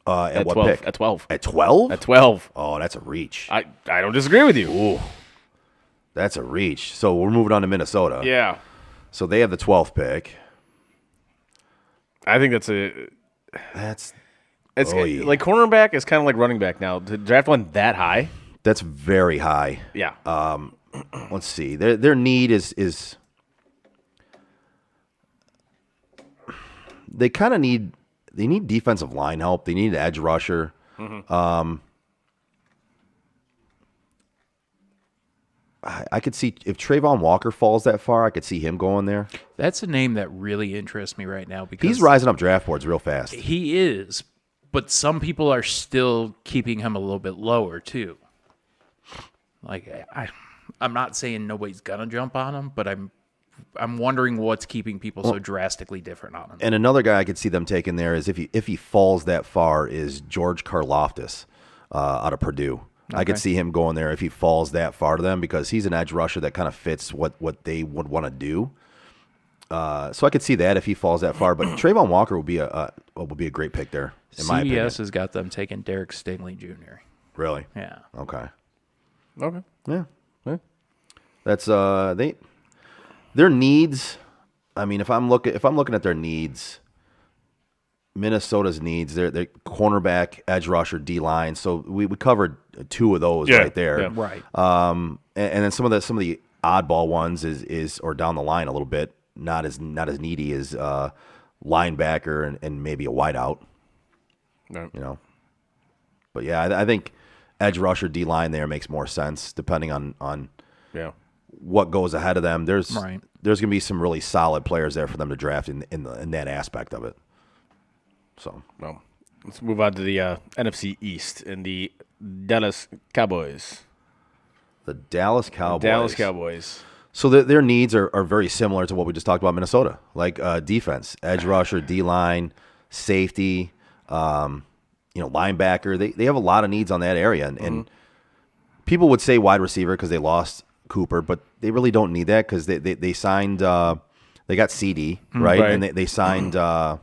At what 12. pick? At 12. At 12? At 12. Oh, that's a reach. I don't disagree with you. Ooh, that's a reach. So we're moving on to Minnesota. Yeah, So they have the 12th pick. I think it's Oy. like cornerback is kind of like running back now. To draft one that high, That's very high. yeah. Let's see. Their need is they kind of need defensive line help. They need an edge rusher. I could see if Trayvon Walker falls that far, I could see him going there. That's a name that really interests me right now because He's rising up draft boards real fast. He is, but some people are still keeping him a little bit lower too. Like I'm not saying nobody's gonna jump on him, but I'm wondering what's keeping people so drastically different on him. And another guy I could see them taking there is if he falls that far is George Karlaftis out of Purdue. I could see him going there if he falls that far to them because he's an edge rusher that kind of fits what they would want to do. So I could see that if he falls that far. But Trayvon Walker would be a great pick there, in my opinion. CBS has got them taking Derek Stingley Jr. Really? Yeah. Okay. Okay. Yeah. That's their needs. I mean, if I'm looking at their needs, Minnesota's needs, they're cornerback, edge rusher, D line. So we covered two of those right there. Yeah. Right. And then some of the oddball ones is or down the line a little bit, not as needy as linebacker and maybe a wideout. Right. You know. But yeah, I think edge rusher, D line there makes more sense depending on Yeah. what goes ahead of them. There's Right. going to be some really solid players there for them to draft in that aspect of it. So Well, let's move on to the NFC East and the Dallas Cowboys. the Dallas Cowboys. Dallas Cowboys. So their needs are very similar to what we just talked about in Minnesota, like defense, edge rusher, D line, safety, linebacker. They have a lot of needs on that area, and people would say wide receiver because they lost Cooper, but they really don't need that because they signed they got CD right, Right. and they signed Gallup.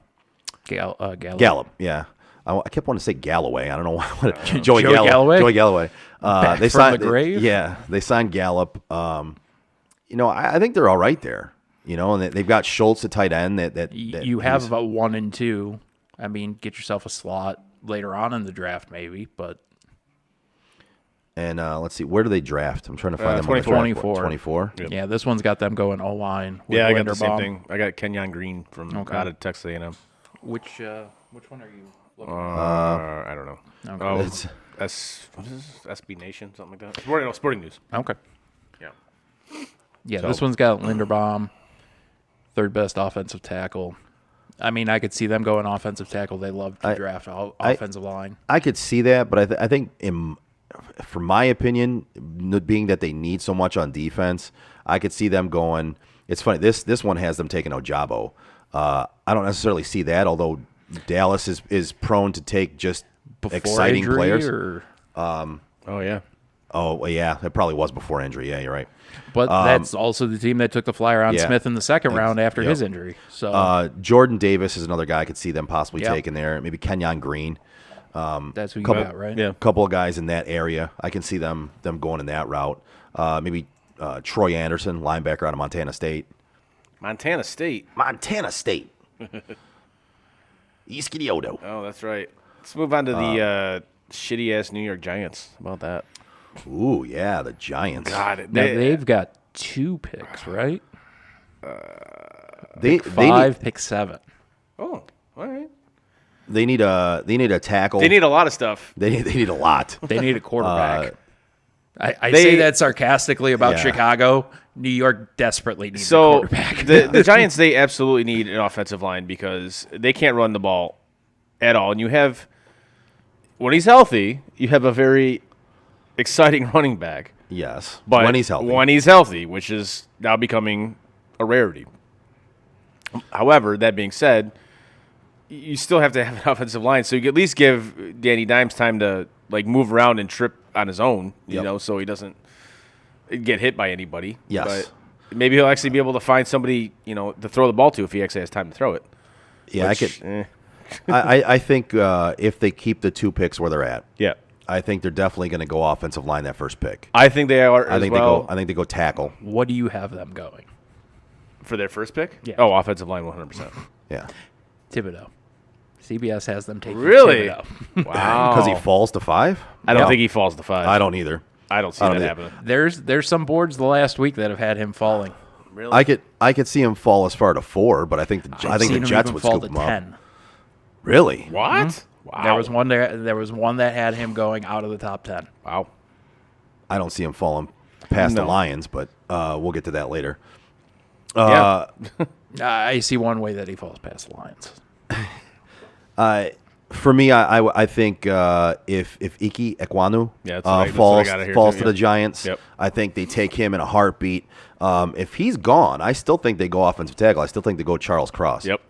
Gallup. Yeah. I kept wanting to say Galloway. I don't know what. Joey Joey Galloway? Joey Galloway. Back They from signed the grave? Yeah, they signed Gallup. I think they're all right there. And they've got Schultz at tight end. That You have about 1 and 2. I mean, get yourself a slot later on in the draft, maybe. But And let's see, where do they draft? I'm trying to find them. 24. 24. yeah, this one's got them going O-line. with Yeah, I got the same Linderbaum. thing. I got Kenyon Green from out of Texas A&M. Which one are you looking at? I don't know. Okay. Oh, It's- what is this? SB Nation, something like that. Sporting News. Okay. Yeah. Yeah, So- this one's got Linderbaum, third best offensive tackle. I mean, I could see them going offensive tackle. They love to draft offensive line. I could see that, but I think, for my opinion, being that they need so much on defense, I could see them going. It's funny. This one has them taking Ojabo. I don't necessarily see that, although Dallas is prone to take just Before exciting injury, players. or- Oh, yeah. Oh, well, yeah, it probably was before injury. Yeah, you're right. but that's also the team that took the flyer on yeah. Smith in the second round after Yep. his injury. So Jordan Davis is another guy I could see them possibly Yep. taking there. Maybe Kenyon Green. that's who you couple- got, right? Yeah. A couple of guys in that area. I can see them going in that route. Maybe Troy Anderson, linebacker out of Montana State. Montana State. Montana State. Iskidioto. Oh, that's right. Let's move on to the shitty-ass New York Giants. How about that? Ooh, yeah, the Giants. God, Now they've got 2 picks, right? They 5, pick 7. Oh, all right. need a tackle. They need a lot of stuff. They need a lot. They need a quarterback. I they- say that sarcastically about Yeah. Chicago. New York desperately needs a So quarterback. the Giants, they absolutely need an offensive line because they can't run the ball at all. And you have, when he's healthy, you have a very exciting running back. Yes, But when he's healthy. When he's healthy, which is now becoming a rarity. However, that being said, you still have to have an offensive line, so you can at least give Danny Dimes time to move around and trip on his own, Yep. so he doesn't get hit by anybody. Yes. But maybe he'll actually be able to find somebody, to throw the ball to if he actually has time to throw it. yeah, Which, I think if they keep the 2 picks where they're at, yeah. I think they're definitely going to go offensive line that first pick. I think they are I as think well they go tackle. What do you have them going? for their first pick. Yeah. Oh, offensive line 100%. Yeah, Thibodeau. CBS has them taking Really? Thibodeau. Wow. because he falls to 5. I don't Yeah. think he falls to 5. I don't either. I don't see I don't that either. happening. There's some boards the last week that have had him falling. Really? I could see him fall as far to 4, but I think the I've seen him Jets even would fall scoop to him up. 10. Really? What? Wow. There was one that had him going out of the top 10. Wow. I don't see him falling past the No. Lions, but we'll get to that later. Yeah. I see one way that he falls past the Lions. For me, I think if Ike Ekwonu Yeah, that's what I- that's what I falls got here falls too, to yeah. the Giants, Yep. I think they take him in a heartbeat. If he's gone, I still think they go offensive tackle. I still think they go Charles Cross. Yep.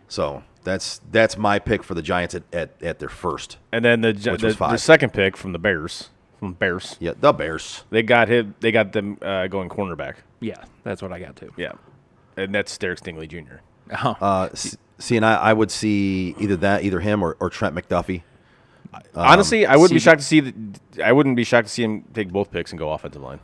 So that's my pick for the Giants at their first. And then Which was the 5. second pick from the Bears. Yeah, the Bears. They got him. They got them going cornerback. Yeah, that's what I got too. Yeah, and that's Derek Stingley Jr. See, and I would see either him or Trent McDuffie. Honestly, I wouldn't be see- shocked to see. I wouldn't be shocked to see him take both picks and go offensive line.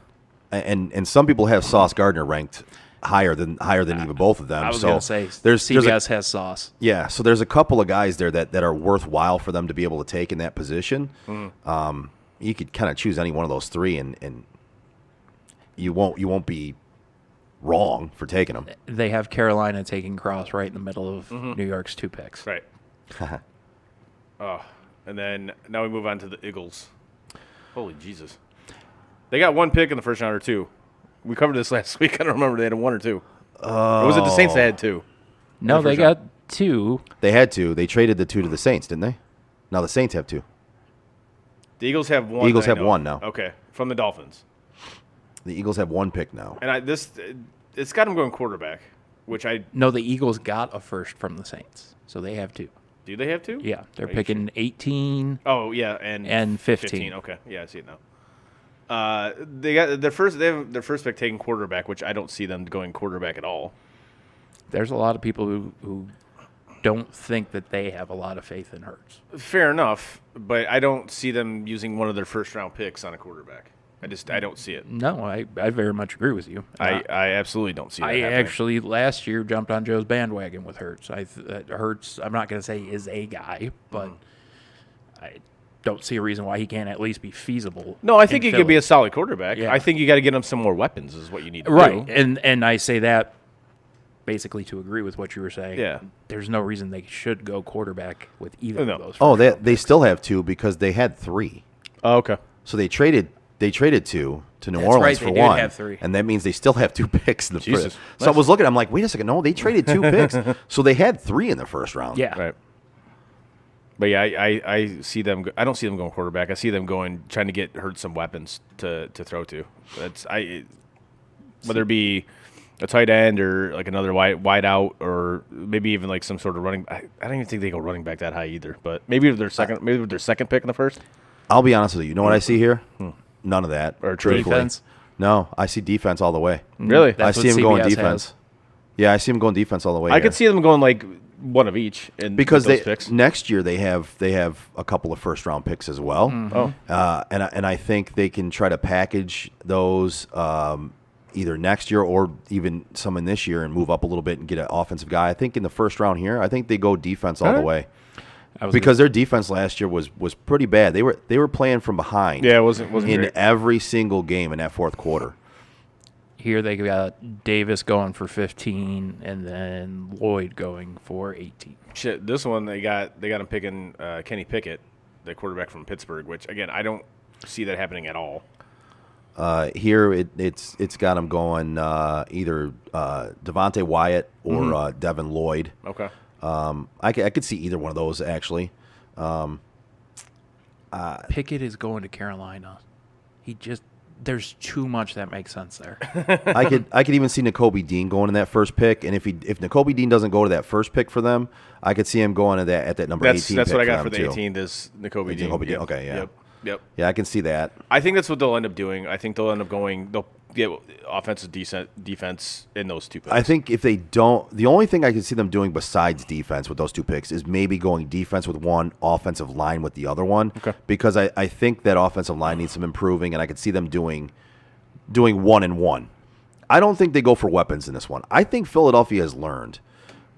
And some people have Sauce Gardner ranked higher than even both of them. I was so going to say, there's CBS has Sauce. so there's a couple of guys there that are worthwhile for them to be able to take in that position. You could kind of choose any one of those three, and you won't be wrong for taking them. They have Carolina taking Cross right in the middle of New York's 2 picks. Right. And then now we move on to the Eagles. Holy Jesus. They got 1 pick in the first round or 2. We covered this last week. I don't remember. They had 1 or 2. Or was it the Saints that had 2? No, they first got 2. They had to. They traded the 2 to the Saints, didn't they? Now the Saints have 2. The Eagles have 1. Eagles I have know. 1 now. Okay, from the Dolphins. The Eagles have 1 pick now. And it's got them going quarterback, which No, the Eagles got a first from the Saints, so they have 2. do they have 2? Yeah, they're Are you picking 18. Oh yeah, and 15. Okay, yeah, I see it now. They got their first. They have their first pick taking quarterback, which I don't see them going quarterback at all. There's a lot of people who don't think that they have a lot of faith in Hurts. Fair enough, but I don't see them using one of their first round picks on a quarterback. I don't see it. No, I very much agree with you. I absolutely don't see that. I happening. actually last year jumped on Joe's bandwagon with Hurts. Hurts, I'm not going to say is a guy, but I don't see a reason why he can't at least be feasible. No, I think in he could be Philly. a solid quarterback. Yeah. I think you got to get him some more weapons. Is what you need to Right, do. and I say that basically to agree with what you were saying. Yeah. There's no reason they should go quarterback with either No. of those. Oh, first round they picks. still have 2 because they had 3. Oh, okay. So they traded 2 to New That's Orleans right, for they did 1, have 3. and that means they still have 2 picks in the Jesus. first. So I was looking, I'm like, wait a second, no, they traded 2 picks, so they had 3 in the first round. Yeah. Right. But yeah, I see them. I don't see them going quarterback. I see them trying to get Hurts some weapons to throw to. Whether it be a tight end or like another wide out or maybe even like some sort of running. I don't even think they go running back that high either. But maybe with their second pick in the first. I'll be honest with you. You know what I see here? None of that. Or truthfully. defense? No, I see defense all the way. Really, That's I see what him going CBS defense. has. Yeah, I see him going defense all the way. I here. could see them going like one of each because those they picks. next year they have a couple of first round picks as well. Oh, And I think they can try to package those either next year or even some in this year and move up a little bit and get an offensive guy. I think in the first round here, I think they go defense all the way because their defense last year was pretty bad. They were playing from behind. yeah, it wasn't in great. every single game in that fourth quarter. Here they got Davis going for 15 and then Lloyd going for 18. Shit, this one they got him picking Kenny Pickett, the quarterback from Pittsburgh, which again I don't see that happening at all. Here it's got him going either Devontae Wyatt or Devin Lloyd. Okay. I could see either one of those actually. Pickett is going to Carolina. There's too much that makes sense there. I could even see Nakobe Dean going in that first pick, and if Nakobe Dean doesn't go to that first pick for them, I could see him going at that number 18. That's pick what I got them, for the too. 18. This Nakobe Dean. Nakobe Dean, Yep. okay, yeah. Yep. Yeah, I can see that. I think that's what they'll end up doing. I think they'll end up going. They'll get offensive defense in those 2 picks. I think if they don't, the only thing I can see them doing besides defense with those 2 picks is maybe going defense with one, offensive line with the other one. Okay. Because I think that offensive line needs some improving, and I could see them doing 1-and-1. I don't think they go for weapons in this one. I think Philadelphia has learned.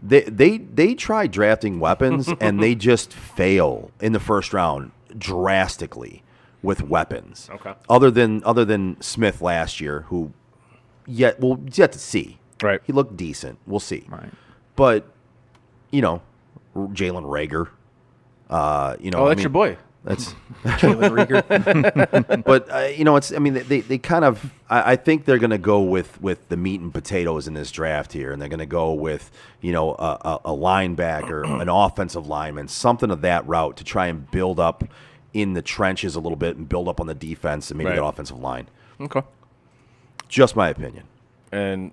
They try drafting weapons and they just fail in the first round drastically with weapons. Okay. Other than Smith last year, who yet to see. Right. He looked decent. We'll see. Right. But Jalen Reagor. Oh, that's your boy. That's Jalen Rieger. but it's. I mean, they kind of. I think they're going to go with the meat and potatoes in this draft here, and they're going to go with a linebacker, an offensive lineman, something of that route to try and build up in the trenches a little bit and build up on the defense and maybe Right. that offensive line. Okay. Just my opinion. And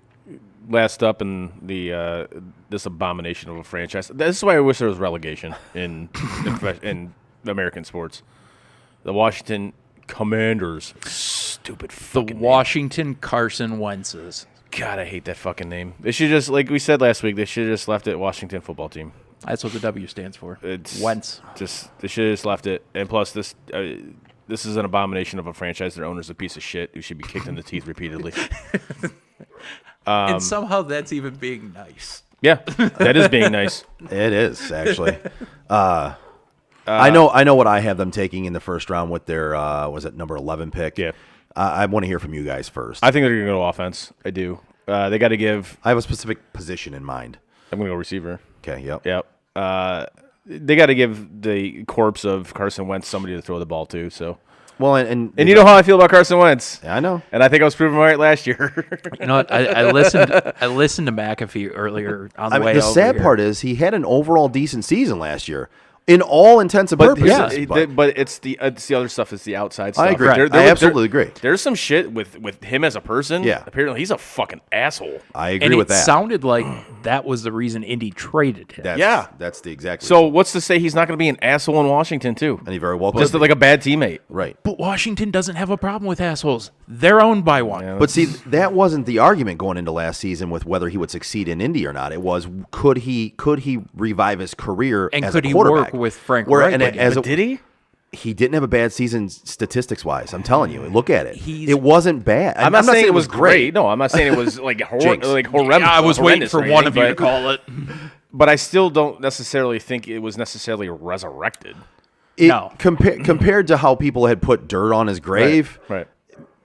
last up in the this abomination of a franchise. This is why I wish there was relegation in American sports. The Washington Commanders. Stupid The fucking name. Washington Carson Wentz's. God, I hate that fucking name. They should just, like we said last week, they should have just left it Washington Football Team. That's what the W stands for. It's Wentz. They should have just left it. And plus, this is an abomination of a franchise. Their owner's a piece of shit who should be kicked in the teeth repeatedly. And somehow that's even being nice. Yeah, that is being nice. It is actually. I know what I have them taking in the first round with their was it number 11 pick. Yeah. I want to hear from you guys first. I think they're going to go offense. I do. They got to give. I have a specific position in mind. I'm going to go receiver. Okay. Yep. Yep. They got to give the corpse of Carson Wentz somebody to throw the ball to. So, Well, and you know how I feel about Carson Wentz. I know. And I think I was proven right last year. You know what? I listened to McAfee earlier on the way the over sad here. part is he had an overall decent season last year, in all intents and But purposes. but it's the other stuff. It's the outside stuff. I agree. I absolutely agree. There's some shit with him as a person. Yeah. Apparently, he's a fucking asshole. I And agree with it that. sounded like that was the reason Indy traded him. That's the exact. So reason. what's to say he's not going to be an asshole in Washington too? And he very well could Just be. like a bad teammate. Right. But Washington doesn't have a problem with assholes. They're owned by one. But see, that wasn't the argument going into last season with whether he would succeed in Indy or not. It was could he revive his career And as could a he quarterback? work with Frank Where- Reich and again? as But did he? He didn't have a bad season statistics wise. I'm telling you. Look at it. He's- It wasn't bad. I'm not saying it was great. No, I'm not saying it was like Jinx. horrendous. I was waiting horrendous for or one of you anything, to call it. But I still don't necessarily think it was necessarily resurrected. No. Compared to how people had put dirt on his grave. Right.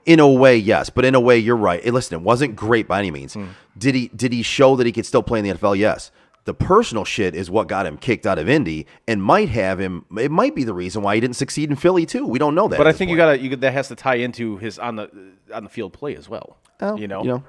In a way, yes, but in a way, you're right. Hey, listen, it wasn't great by any means. Hmm. Did he show that he could still play in the NFL? Yes. The personal shit is what got him kicked out of Indy, and might have him. It might be the reason why he didn't succeed in Philly too. We don't know that. But at I this think point. that has to tie into his on the field play as well. Oh, you know,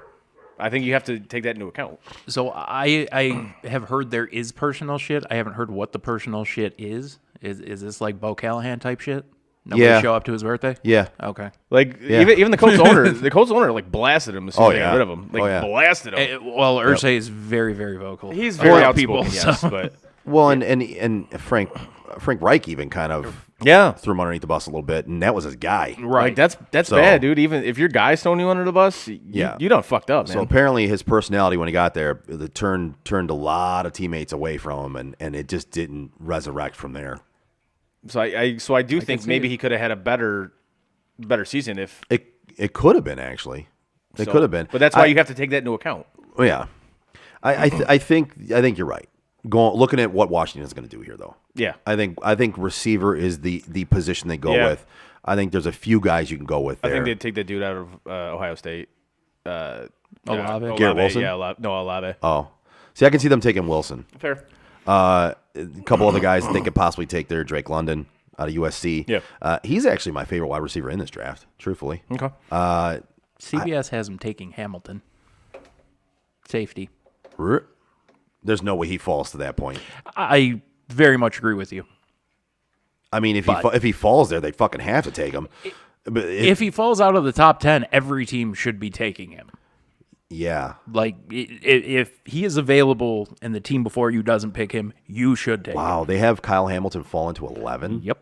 I think you have to take that into account. So I have heard there is personal shit. I haven't heard what the personal shit is. Is this like Bo Callahan type shit? Nobody Yeah. show up to his birthday? Yeah. Okay. Like Yeah. even the Colts owner, like blasted him as soon as they got rid of him. Like Oh, yeah. blasted him. Well, Ursay is very, very vocal. He's very about outspoken, people. yes, so- but Well, and Frank Reich even kind of yeah. threw him underneath the bus a little bit, and that was his guy. Like that's So- bad, dude. Even if your guy's throwing you under the bus, Yeah. you done fucked up, man. So apparently his personality when he got there, it turned a lot of teammates away from him, and it just didn't resurrect from there. So I do think maybe he could have had a better season if It could have been actually. It so- could have been. But that's why you have to take that into account. Yeah, I think you're right. Looking at what Washington is going to do here, though. Yeah. I think receiver is the position they go Yeah. with. I think there's a few guys you can go with I there. think they'd take that dude out of Ohio State. Olave? Garrett Wilson? Yeah, Olave. Oh, see, I can see them taking Wilson. Fair. A couple other guys that they could possibly take there. Drake London out of USC. Yeah. He's actually my favorite wide receiver in this draft. Truthfully. Okay. CBS has him taking Hamilton. Safety. There's no way he falls to that point. I very much agree with you. I mean, if But- he falls there, they fucking have to take him. But If he falls out of the top 10, every team should be taking him. yeah, Like, if he is available and the team before you doesn't pick him, you should take him. wow, they have Kyle Hamilton falling to 11. Yep.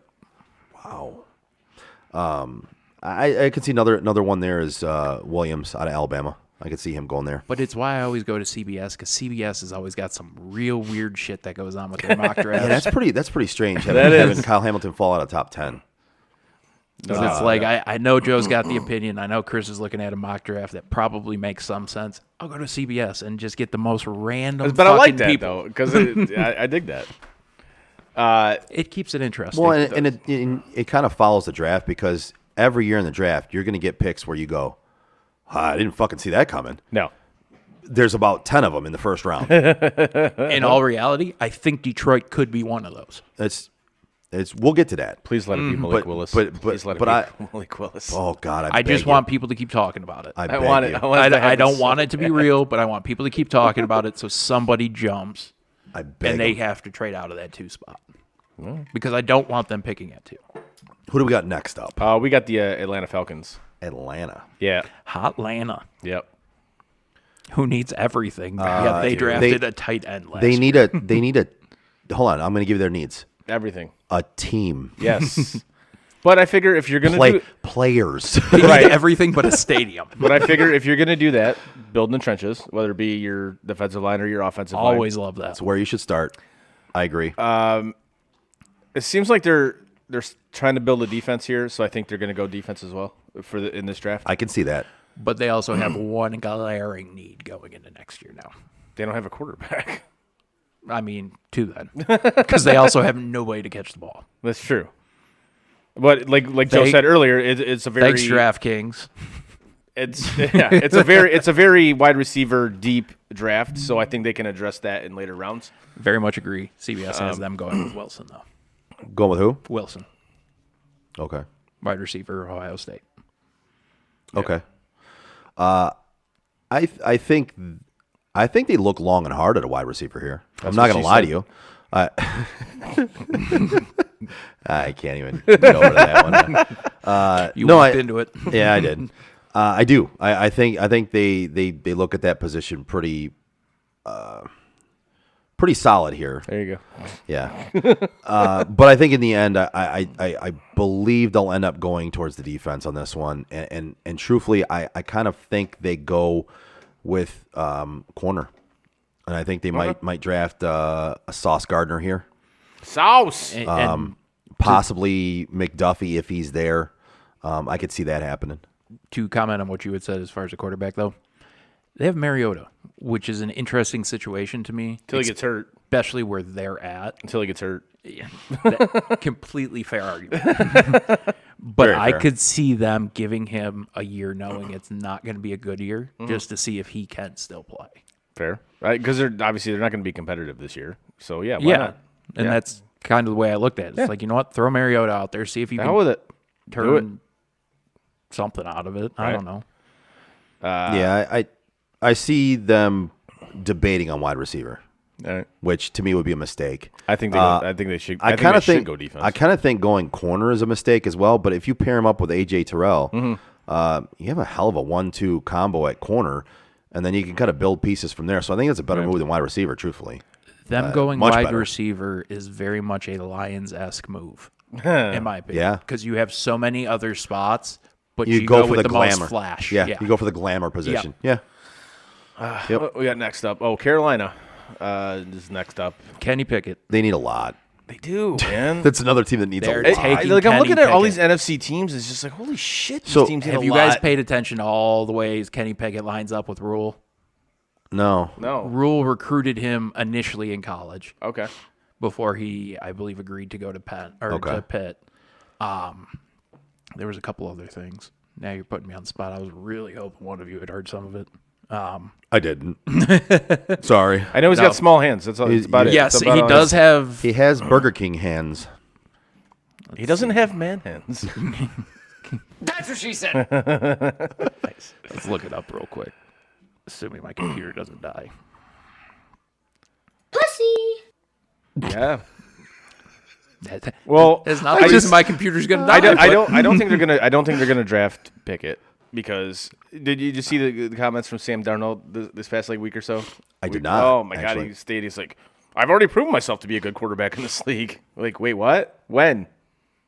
Wow. I could see another one there is Williams out of Alabama. I could see him going there. But it's why I always go to CBS, because CBS has always got some real weird shit that goes on with their mock drafts. Yeah, that's pretty strange. Having Kyle Hamilton fall out of top 10. 'Cause it's like, I know Joe's got the opinion. I know Chris is looking at a mock draft that probably makes some sense. I'll go to CBS and just get the most random But I like fucking that people. though because I dig that. It keeps it interesting. Well, and it kind of follows the draft because every year in the draft, you're going to get picks where you go, I didn't fucking see that coming. No. There's about 10 of them in the first round. In all reality, I think Detroit could be one of those. We'll get to that. Please let it be Malik Willis. Please let it be Malik Willis. Oh God, I just want people to keep talking about it. I want it. I don't want it to be real, but I want people to keep talking about it so somebody jumps I beg and they 'em. have to trade out of that 2 spot. Because I don't want them picking at 2. Who do we got next up? We got the Atlanta Falcons. Atlanta. Yeah. Hotlanta, Yep. who needs everything. Yeah, they drafted a tight end last They year. need a. They need a. Hold on, I'm going to give you their needs. Everything. A team. Yes. But I figure if you're going to do Players. They need Right. everything but a stadium. But I figure if you're going to do that, build in the trenches, whether it be your defensive line or your offensive line. Always love that. That's where you should start. I agree. It seems like they're trying to build a defense here, so I think they're going to go defense as well in this draft. I can see that. But they also have one glaring need going into next year now. They don't have a quarterback. I mean, 2 then. Because they also have no way to catch the ball. That's true. But like Joe said earlier, it's a very Thanks, DraftKings. it's a very wide receiver deep draft, so I think they can address that in later rounds. Very much agree. CBS has them going with Wilson, though. Going with who? Wilson, Okay. wide receiver, Ohio State. Okay. I think they look long and hard at a wide receiver here. I'm not going to lie to you. I can't even get over that one. You no, walked I- into it. Yeah, I did. I do. I think they look at that position pretty solid here. There you go. Yeah. But I think in the end, I believe they'll end up going towards the defense on this one. And truthfully, I kind of think they go with corner. And I think they might draft a Sauce Gardner here. Sauce. And Possibly McDuffie if he's there. I could see that happening. to comment on what you had said as far as a quarterback, though, they have Mariota, which is an interesting situation to me. Until he gets hurt. Especially where they're at. Until he gets hurt. Yeah, completely fair argument. But Very I fair. could see them giving him a year knowing it's not going to be a good year just to see if he can still play. Fair. Right? Because they're not going to be competitive this year. So, yeah, why not? And Yeah. that's kind of the way I looked at it. It's like, you know what? Throw Mariota out there, see if you How with can it? turn something out of it. I Right. don't know. Yeah, I see them debating on wide receiver, All right. which to me would be a mistake. I think they should. I think kind they of should think go defense. I kind of think going corner is a mistake as well. But if you pair him up with AJ Terrell, you have a hell of a 1-2 combo at corner, and then you can kind of build pieces from there. So I think it's a better move than wide receiver, truthfully. Them going much wide better. receiver is very much a Lions-esque move, in my opinion. Yeah. Because you have so many other spots, but You you go go for with the the glamour. most flash. Yeah, you go for the glamour position. Yeah. What we got next up? Oh, Carolina is next up. Kenny Pickett. They need a lot. They do, man. That's another team that needs They're a lot. taking I'm looking Kenny at all these Pickett. NFC teams. It's just like, holy shit, these So, teams need Have a you lot. guys paid attention to all the ways Kenny Pickett lines up with Rule? No. No. Rule recruited him initially in college Okay. before he, I believe, agreed to go to Penn or Okay. to Pitt. There was a couple other things. Now you're putting me on the spot. I was really hoping one of you had heard some of it. I didn't. Sorry. I know he's got small hands. That's about it. Yes, That's about he all does it have. He has Burger King hands. is. He doesn't have man hands. That's what she said. Let's look it up real quick. Assuming my computer doesn't die. Yeah. Well, Well, it's not the reason my computer's gonna die. I don't think they're gonna draft Pickett because did you just see the comments from Sam Darnold this past week or so? I did not, Oh my actually. god, he stated he's like, I've already proven myself to be a good quarterback in this league. Like, wait, what? When?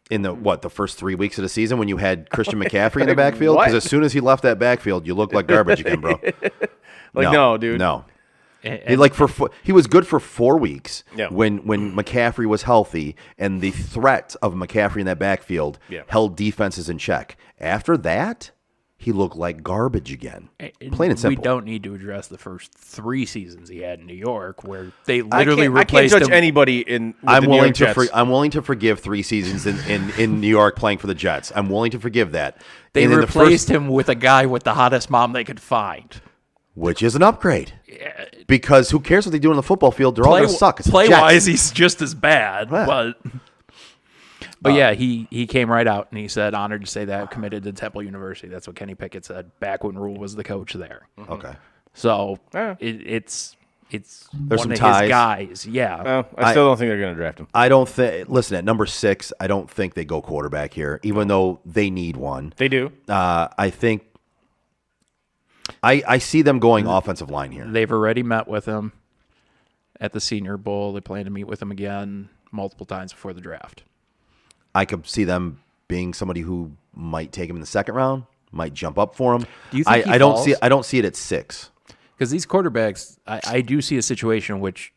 In the first 3 weeks of the season when you had Christian McCaffrey in the backfield? What? Because as soon as he left that backfield, you looked like garbage again, bro. Like, no, dude. No. And- He was good for 4 weeks Yeah. when McCaffrey was healthy and the threat of McCaffrey in that backfield Yeah. held defenses in check. After that, he looked like garbage again. Plain and We simple. don't need to address the first 3 seasons he had in New York, where they I literally can't replaced judge him. anybody in. With I'm the New willing York to Jets. I'm willing to forgive 3 seasons in New York playing for the Jets. I'm willing to forgive that. They And in the replaced first- him with a guy with the hottest mom they could find. which is an upgrade. Because who cares what they do on the football field? They're all going to suck. It's the Play Jets. wise, he's just as bad. Yeah. But But yeah, he came right out and he said, honored to say that I've committed to Temple University. That's what Kenny Pickett said back when Rule was the coach there. Okay. So Yeah. it's There's one some of ties. his guys. Yeah. Well, I still don't think they're going to draft him. I don't think. Listen, at number 6, I don't think they go quarterback here, even though they need one. They do. I think. I see them going offensive line here. They've already met with him at the Senior Bowl. They plan to meet with him again multiple times before the draft. I could see them being somebody who might take him in the second round, might jump up for him. Do you think I don't see. I don't see it at 6. Because these quarterbacks, I do see a situation in which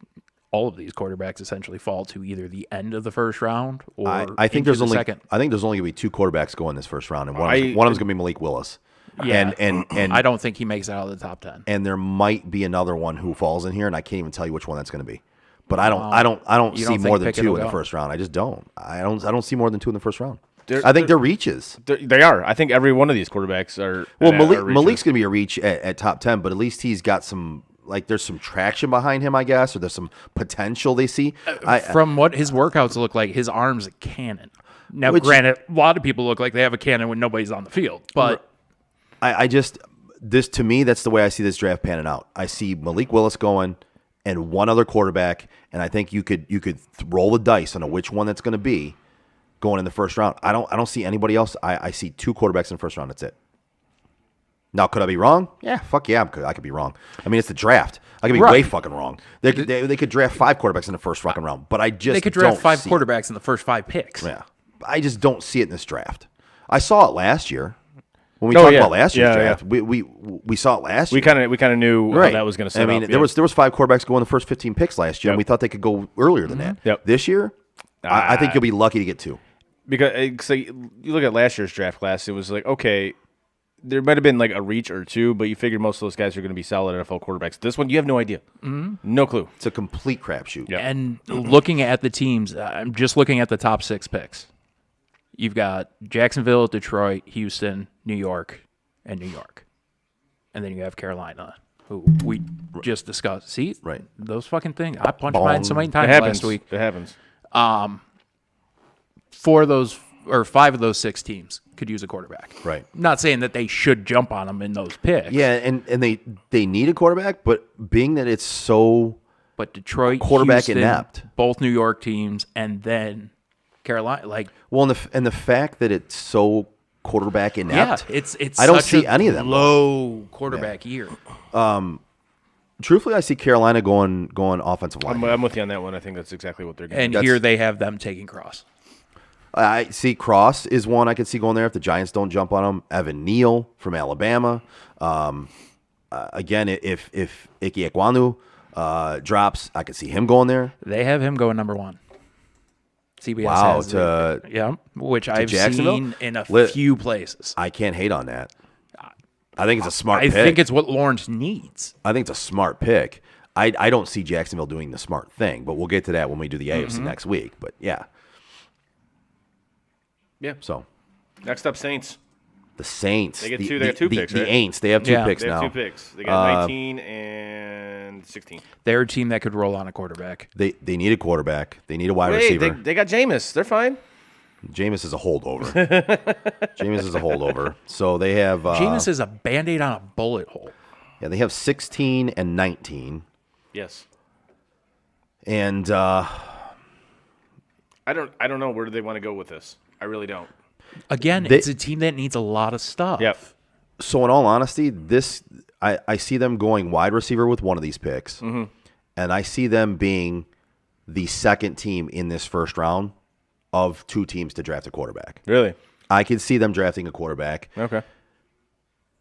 all of these quarterbacks essentially fall to either the end of the first round or I think into there's the only. second. I think there's only going to be 2 quarterbacks going this first round, and one of I- them's going to be Malik Willis. Yeah. And I don't think he makes it out of the top 10. and there might be another one who falls in here, and I can't even tell you which one that's going to be. But I don't You see don't more think than Pickett 2 will in the go? first round. I just don't. I don't see more than 2 in the first round. They're- I think they're reaches. They are. I think every one of these quarterbacks are. Well, are Malik's reaches. going to be a reach at top 10, but at least he's got some, like, there's some traction behind him, I guess, or there's some potential they see. From what his workouts look like, his arm's a cannon. Now, Which- granted, a lot of people look like they have a cannon when nobody's on the field, but I just, this to me, that's the way I see this draft panning out. I see Malik Willis going and one other quarterback, and I think you could roll the dice on which one that's going to be going in the first round. I don't see anybody else. I see 2 quarterbacks in the first round. That's it. Now, could I be wrong? Yeah, fuck yeah, I could be wrong. I mean, it's the draft. I could be Right. way fucking wrong. They could draft 5 quarterbacks in the first fucking round, but I just they could draft don't 5 see quarterbacks in the first 5 picks. It. Yeah, I just don't see it in this draft. I saw it last year when we Oh, talked yeah. about last year's Yeah, draft. We saw it last year. We kind of knew how that was going to set I mean, up. there was 5 quarterbacks going the first 15 picks last year, and Yep. we thought they could go earlier than that. Yep. This year, I think you'll be lucky to get 2. because so you look at last year's draft class. It was like, okay, there might have been like a reach or 2, but you figured most of those guys are going to be solid NFL quarterbacks. This one, you have no idea, no clue. It's a complete crapshoot. Yeah. And looking at the teams, I'm just looking at the top 6 picks. You've got Jacksonville, Detroit, Houston, New York, and New York. And then you have Carolina, who we just discussed. See? Right. Those fucking things. I punched mine so many It times happens. last week. It happens. 4 of those, or 5 of those 6 teams could use a quarterback. Right. Not saying that they should jump on them in those picks. Yeah, and they need a quarterback, but being that it's so But Detroit, Quarterback Houston, inept. both New York teams, and then Carolina, like well, and the fact that it's so quarterback inept. yeah, it's. I don't such see a any of them. low quarterback year. Truthfully, I see Carolina going offensive line. I'm with you on that one. I think that's exactly what they're going And to do. here they have them taking Cross. I see Cross is one I could see going there if the Giants don't jump on him. Evan Neal from Alabama. Again, if Ike Ekwonu drops, I could see him going there. They have him going number 1. CBS Wow, has to- yeah, which I've Jacksonville? seen in a Lit- few places. I can't hate on that. I think it's a smart I pick. think it's what Lawrence needs. I think it's a smart pick. I don't see Jacksonville doing the smart thing, but we'll get to that when we do the AFC next week. But yeah. Yeah. So Next up, Saints. the Saints. They get the, two- they got two the, picks, The right? Aints. They have 2 Yeah. picks They have now. 2 picks. They got 19 and 16. They're a team that could roll on a quarterback. They need a quarterback. They need a wide Wait, receiver. they got Jameis. They're fine. Jameis is a holdover. Jameis is a holdover. So they have Jameis is a Band-Aid on a bullet hole. yeah, they have 16 and 19. Yes. And I don't know where do they want to go with this. I really don't. Again, it's a team that needs a lot of stuff. Yep. so in all honesty, this I see them going wide receiver with one of these picks. Mm-hmm. And I see them being the second team in this first round of 2 teams to draft a quarterback. Really? I could see them drafting a quarterback. Okay.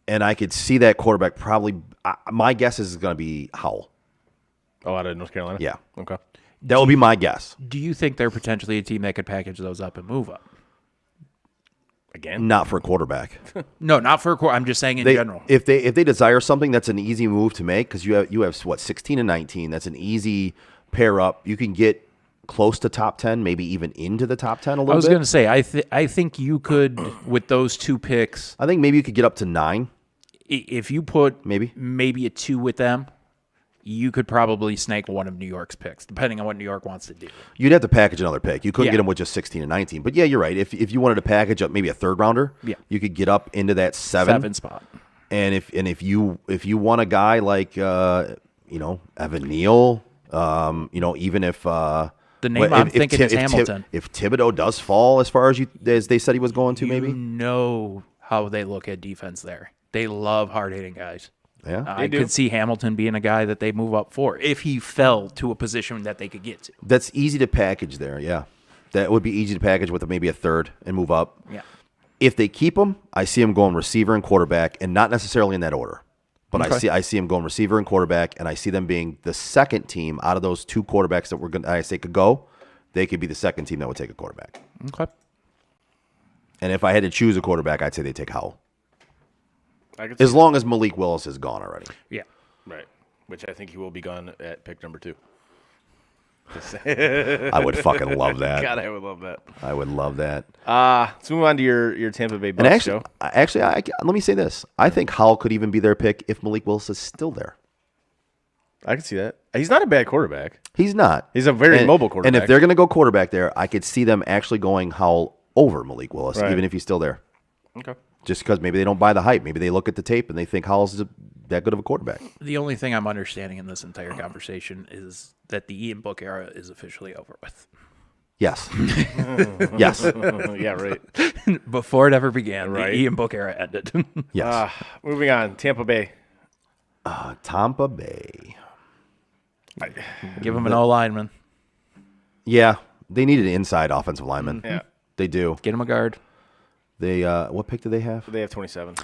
And I could see that quarterback probably my guess is going to be Howell. Oh, out of North Carolina? Yeah. Okay. That would be my guess. Do you think they're potentially a team that could package those up and move up? Again? Not for a quarterback. No, not for a quarter. I'm just saying in They- general. If they desire something, that's an easy move to make because you have what 16 and 19. That's an easy pair up. You can get close to top 10, maybe even into the top 10 a little I was bit. going to say, I think you could, with those 2 picks, I think maybe you could get up to 9. if you put Maybe. a 2 with them, you could probably snake one of New York's picks, depending on what New York wants to do. You'd have to package another pick. You couldn't Yeah. get him with just 16 and 19. But yeah, you're right. If you wanted to package up maybe a third rounder, Yeah. you could get up into that 7. Spot. And if you want a guy like Evan Neal, even if The name I'm thinking is Hamilton. If Thibodeau does fall as far as they said he was going to, maybe. You know how they look at defense there. They love hard-hitting guys. Yeah. I could see Hamilton being a guy that they move up for if he fell to a position that they could get to. That's easy to package there. Yeah, that would be easy to package with maybe a third and move up. Yeah. If they keep him, I see him going receiver and quarterback, and not necessarily in that order. But Okay. I see him going receiver and quarterback, and I see them being the second team out of those 2 quarterbacks that I say could go. They could be the second team that would take a quarterback. Okay. And if I had to choose a quarterback, I'd say they take Howell. I could As long as Malik Willis is gone already. Yeah. Right. Which I think he will be gone at pick number 2. I would fucking love that. God, I would love that. I would love that. Let's move on to your Tampa Bay Bucks And show. let me say this. I think Howell could even be their pick if Malik Willis is still there. I can see that. He's not a bad quarterback. He's not. He's a very mobile And quarterback. if they're going to go quarterback there, I could see them actually going Howell over Malik Willis, Right. even if he's still there. Okay. Just because maybe they don't buy the hype. Maybe they look at the tape and they think Howell's that good of a quarterback. The only thing I'm understanding in this entire conversation is that the Ian Book era is officially over with. Yes. Yes. Yeah, right. Before it ever began, Right. the Ian Book era ended. Yes. Moving on. Tampa Bay. Tampa Bay. Give him an O lineman. Yeah. They need an inside offensive lineman. Yeah. They do. Get him a guard. They what pick do they have? They have 27.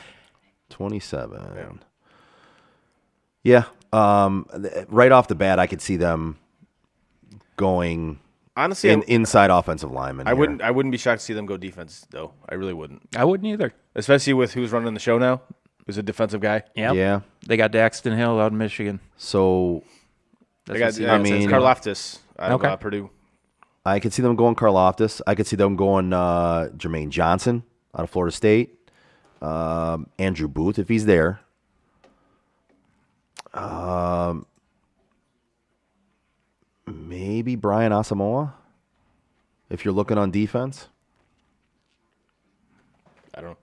27. Yeah. Right off the bat, I could see them going Honestly, inside offensive lineman. I wouldn't be shocked to see them go defense though. I really wouldn't. I wouldn't either. Especially with who's running the show now. Who's a defensive guy. Yep. Yeah. They got Daxton Hill out in Michigan. So They That's got what I mean- Karlaftis out Okay. of Purdue. I could see them going Karloftis. I could see them going Jermaine Johnson out of Florida State. Andrew Booth, if he's there. Maybe Brian Asamoah, if you're looking on defense. I don't know.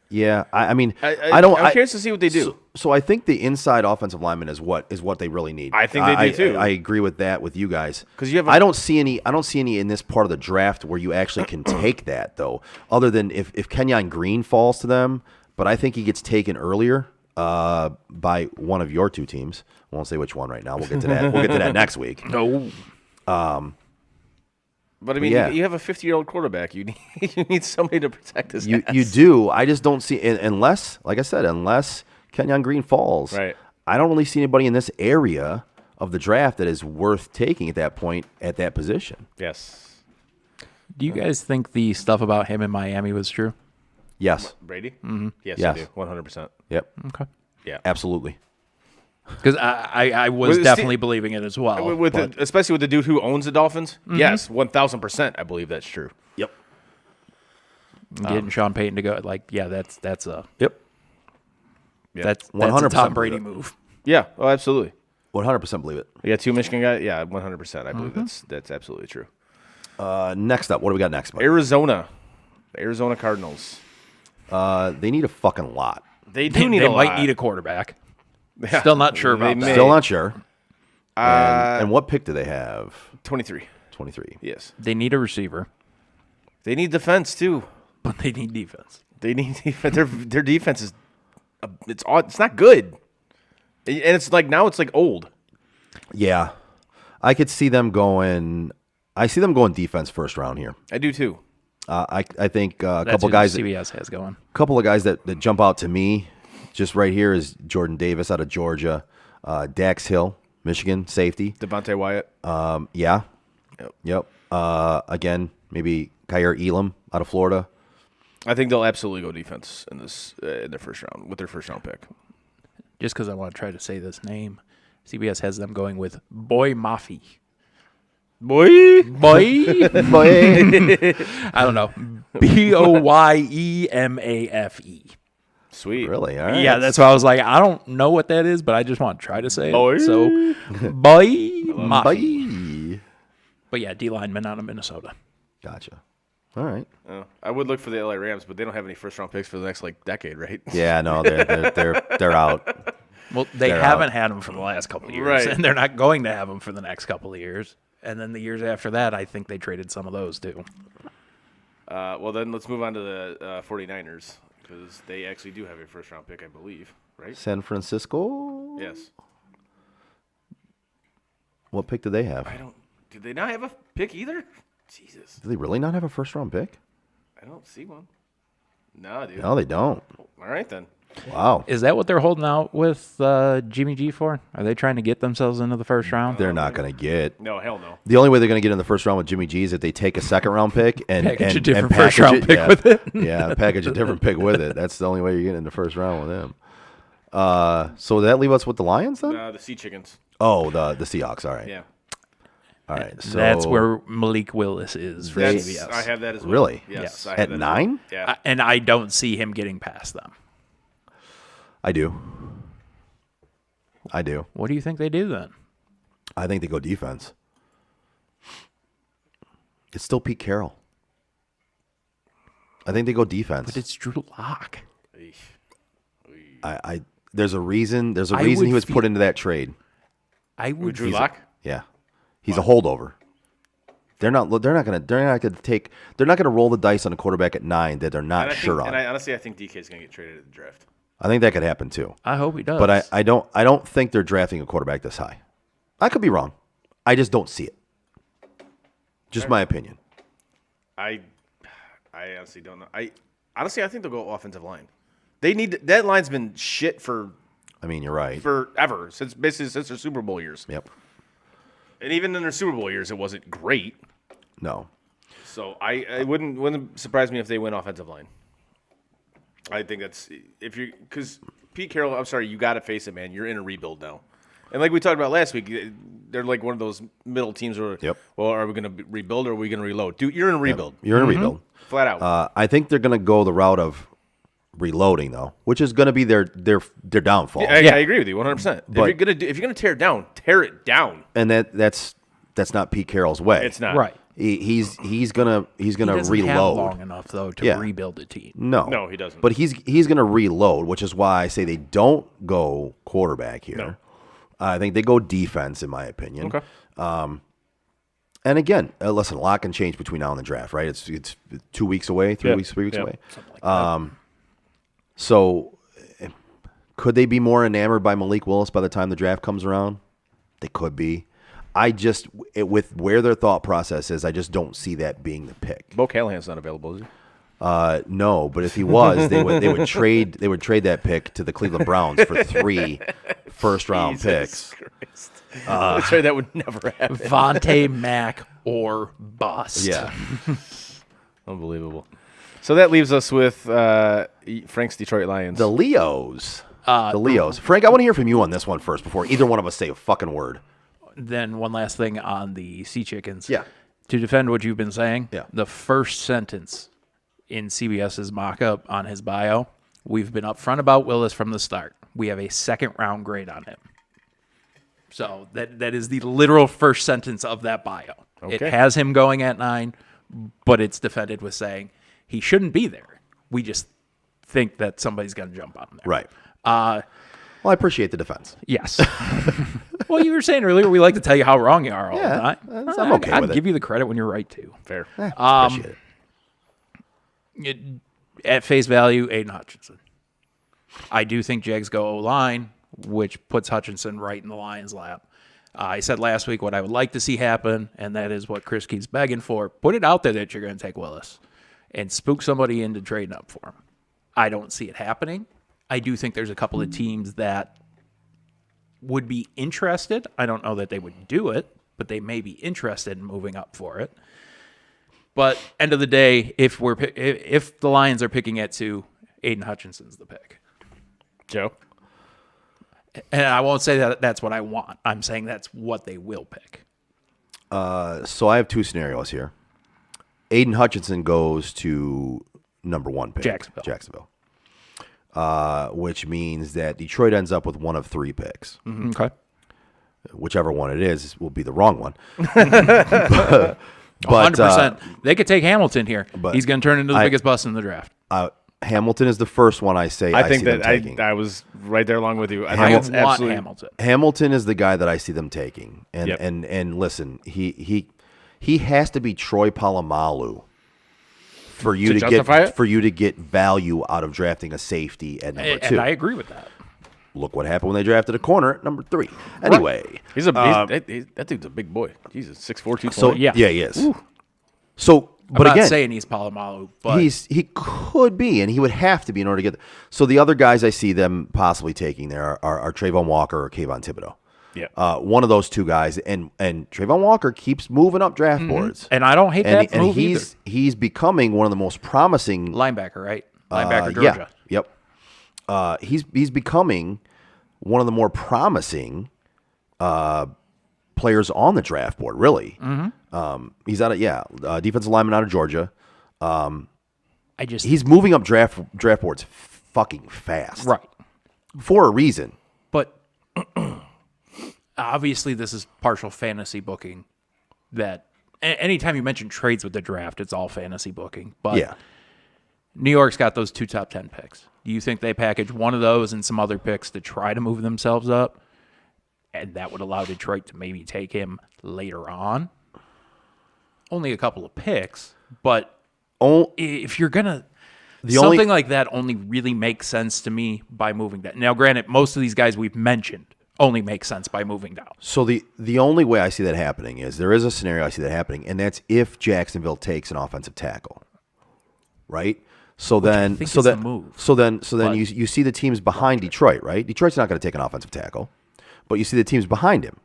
Yeah, I mean, I'm curious to see what they do. So I think the inside offensive lineman is what they really need. I think they do, too. I agree with that with you guys. 'Cause you have I don't see any in this part of the draft where you actually can take that though. Other than if Kenyon Green falls to them, but I think he gets taken earlier by one of your 2 teams. I won't say which one right now. We'll get to that. We'll get to that next week. No. But I mean, yeah. you have a 50-year-old quarterback. You need somebody to protect his You ass. do. I just don't see unless, like I said, unless Kenyon Green falls. Right. I don't really see anybody in this area of the draft that is worth taking at that point at that position. Yes. Do you guys think the stuff about him in Miami was true? Yes. Brady? Mm-hmm. Yes, Yes. I do. 100%. Yep. Okay. Yeah. Absolutely. Because I was Well, definitely believing it as well. Especially with the dude who owns the Dolphins. Yes, 1,000%. I believe that's true. Yep. Getting Sean Payton to go, that's a Yep. that's a 100% Tom Brady believe it. move. Yeah. Oh, absolutely. 100% believe it. You got 2 Michigan guys. Yeah, 100%. I believe that's absolutely true. Next up, what do we got next? Buddy? Arizona. The Arizona Cardinals. They need a fucking lot. They do need They a might lot. need a quarterback. Yeah. Still not sure They about may. that. Still not sure. And what pick do they have? 23. 23. Yes. They need a receiver, They need defense too. but they need defense. They need defense. Their defense is it's not good. And it's like now it's like old. Yeah. I could see them going. I see them going defense first round here. I do too. I think a That's couple who guys. CBS has going. Couple of guys that jump out to me just right here is Jordan Davis out of Georgia, Dax Hill, Michigan, safety. Devontae Wyatt. Yeah. Yep. Again, maybe Kyer Elam out of Florida. I think they'll absolutely go defense in this in their first round with their first round pick. Just because I want to try to say this name, CBS has them going with Boy Mafi. Boy. Boy? I don't know. Boyemafe. Sweet. Really? All right. Yeah, that's why I was like, I don't know what that is, but I just want to try to say Boy. it. So, boy, Mafi. Bye. But yeah, D lineman out of Minnesota. Gotcha. All right. I would look for the LA Rams, but they don't have any first-round picks for the next decade, right? Yeah, no, they're out. Well, they They're haven't out. had him for the last couple of years, Right. and they're not going to have him for the next couple of years. And then the years after that, I think they traded some of those too. Well, then let's move on to the 49ers because they actually do have a first-round pick, I believe, right? San Francisco. Yes. What pick did they have? Did they not have a pick either? Jesus. Do they really not have a first round pick? I don't see one. No, dude. No, they don't. All right, then. Wow. Is that what they're holding out with Jimmy G for? Are they trying to get themselves into the first round? They're not going to get. No, hell no. The only way they're going to get in the first round with Jimmy G is if they take a second round pick and Package a and different package first round it. pick Yeah. with it. Yeah, package a different pick with it. That's the only way you're getting in the first round with him. So that leave us with the Lions then? The Sea Chickens. Oh, the Seahawks. All right. Yeah. All right. So That's where Malik Willis is for CBS. I have that as well. Really? Yes. I have At that as 9? well. Yeah. And I don't see him getting past them. I do. What do you think they do then? I think they go defense. It's still Pete Carroll. I think they go defense. But it's Drew Lock. I there's a reason. There's a I reason would he was feel- put into that trade. I would. Drew Lock? Yeah, he's a holdover. They're not gonna roll the dice on a quarterback at 9 that they're not sure on. And I honestly think DK is going to get traded at the draft. I think that could happen too. I hope he does. But I don't think they're drafting a quarterback this high. I could be wrong. I just don't see it. Just my opinion. I honestly don't know. I think they'll go offensive line. They need that line's been shit for I mean, you're right. forever since their Super Bowl years. Yep. And even in their Super Bowl years, it wasn't great. No. So I wouldn't surprise me if they went offensive line. I think that's because Pete Carroll. I'm sorry, you got to face it, man. You're in a rebuild now, and like we talked about last week, they're like one of those middle teams where, Yep. well, are we going to rebuild or are we going to reload? Dude, you're in a rebuild, You're in a rebuild. flat out. I think they're going to go the route of reloading though, which is going to be their downfall. I agree with you 100%. But- If you're gonna tear it down, tear it down. And that's not Pete Carroll's way. It's not right. He's gonna He doesn't reload. have long enough though to Yeah. rebuild a team. No, he doesn't. But he's gonna reload, which is why I say they don't go quarterback here. No. I think they go defense, in my opinion. Okay. And again, listen, a lot can change between now and the draft, right? It's 2 weeks away, 3 Yep. weeks, 3 weeks Yep. away. So could they be more enamored by Malik Willis by the time the draft comes around? They could be. With where their thought process is, I just don't see that being the pick. Bo Callahan's not available, is he? No, but if he was, they would trade that pick to the Cleveland Browns for 3 first-round picks. Christ. That's right. That would never happen. Vontae Mack or bust. Yeah. Unbelievable. So that leaves us with Frank's Detroit Lions. The Leos. Frank, I want to hear from you on this one first before either one of us say a fucking word. Then one last thing on the Sea Chickens. Yeah. To defend what you've been saying, Yeah. the first sentence in CBS's mock-up on his bio, we've been upfront about Willis from the start. We have a second-round grade on him. So that is the literal first sentence of that bio. It Okay. has him going at 9, but it's defended with saying he shouldn't be there. We just think that somebody's going to jump on him there. Right. Well, I appreciate the defense. Yes. Well, you were saying earlier we like to tell you how wrong you are all the time. I'm okay I'd with it. give you the credit when you're right too. Fair. Appreciate it. At face value, Aiden Hutchinson. I do think Jags go O-line, which puts Hutchinson right in the Lions' lap. I said last week what I would like to see happen, and that is what Chris keeps begging for. Put it out there that you're going to take Willis and spook somebody into trading up for him. I don't see it happening. I do think there's a couple of teams that would be interested. I don't know that they would do it, but they may be interested in moving up for it. But end of the day, if the Lions are picking at 2, Aiden Hutchinson's the pick. Joe? And I won't say that that's what I want. I'm saying that's what they will pick. So I have 2 scenarios here. Aiden Hutchinson goes to number 1 pick. Jacksonville. which means that Detroit ends up with one of 3 picks. Okay. Whichever one it is will be the wrong one. 100%. They could take Hamilton here. but He's going to turn into the biggest bust in the draft. Hamilton is the first one I say. I think see them that taking. I was right there along with you. I I think it's want absolutely Hamilton. Hamilton is the guy that I see them taking, and Yep. and listen, he has to be Troy Polamalu for you To to justify get it? for you to get value out of drafting a safety at number 2. And I agree with that. Look what happened when they drafted a corner at number 3. Anyway, he's that dude's a big boy. Jesus, 6'4", 220. so yeah. he is. So, I'm but not again, saying he's Palomalu, but he could be, and he would have to be in order to get. So the other guys I see them possibly taking there are Trayvon Walker or Kayvon Thibodeau. Yeah. One of those 2 guys, and Trayvon Walker keeps moving up draft boards, and I don't hate that and move he's becoming one of the most promising linebacker, right? Linebacker, Yeah, Georgia. yep. He's becoming one of the more promising players on the draft board. Really, he's out of defensive lineman out of Georgia. He's moving up draft boards fucking fast, right. For a reason. But obviously, this is partial fantasy booking. That anytime you mention trades with the draft, it's all fantasy booking. But Yeah. New York's got those 2 top 10 picks. Do you think they package one of those and some other picks to try to move themselves up? And that would allow Detroit to maybe take him later on? Only a couple of picks, but if you're going to... Something like that only really makes sense to me by moving down. Now, granted, most of these guys we've mentioned only make sense by moving down. So the only way I see that happening is there is a scenario I see that happening, and that's if Jacksonville takes an offensive tackle, right? So then, think so is the then, move. so then But- you see the teams behind Detroit, right? Detroit's not going to take an offensive tackle, but you see the teams behind him.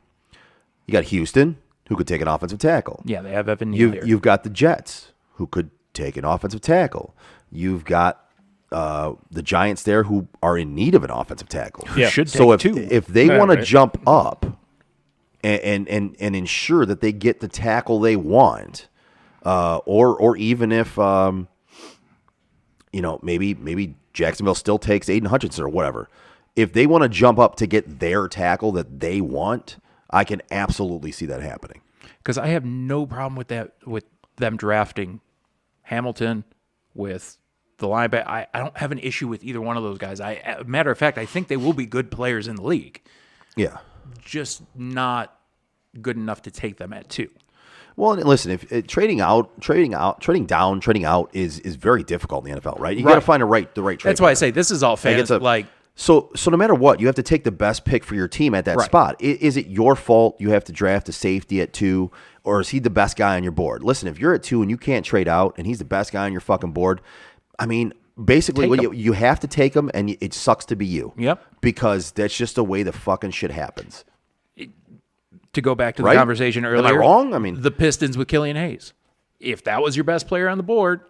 You got Houston, who could take an offensive tackle. Yeah, they have Evan Neal here. You've got the Jets, who could take an offensive tackle. You've got the Giants there, who are in need of an offensive tackle. Yeah. Should So take 2. if they Yeah, want to right. jump up and ensure that they get the tackle they want, or even if maybe Jacksonville still takes Aiden Hutchinson or whatever, if they want to jump up to get their tackle that they want, I can absolutely see that happening. Because I have no problem with that, with them drafting Hamilton, with the linebacker. I don't have an issue with either one of those guys. Matter of fact, I think they will be good players in the league, Yeah. just not good enough to take them at 2. Well, and listen, if trading down, trading out is very difficult in the NFL, right? You got to Right. find the right trade. That's why I partner. say this is all it's fantasy. a- So no matter what, you have to take the best pick for your team at that Right. spot. Is it your fault you have to draft a safety at 2, or is he the best guy on your board? Listen, if you're at 2 and you can't trade out, and he's the best guy on your fucking board, I mean, basically, Take what him. you have to take him, and it sucks to be you. Yep. Because that's just the way the fucking shit happens. to go back to the Right? conversation Am I earlier. wrong? I mean- the Pistons with Killian Hayes. If that was your best player on the board,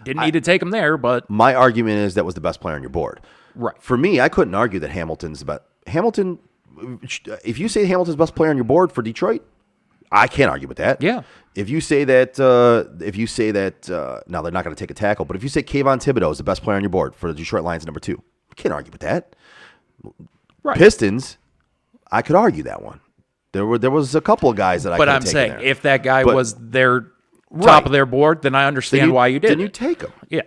didn't need to take him there, but My argument is that was the best player on your board. Right. For me, I couldn't argue that Hamilton's about Hamilton. If you say Hamilton's best player on your board for Detroit, I can't argue with that. Yeah. If you say that, now they're not going to take a tackle, but if you say Kayvon Thibodeau is the best player on your board for the Detroit Lions, number 2, I can't argue with that. Right. Pistons, I could argue that one. There was a couple of guys that I. but could have I'm taken saying there. if that guy But- was their Right. top of their board, then I Then understand why you did. Then you it. take him. Yeah.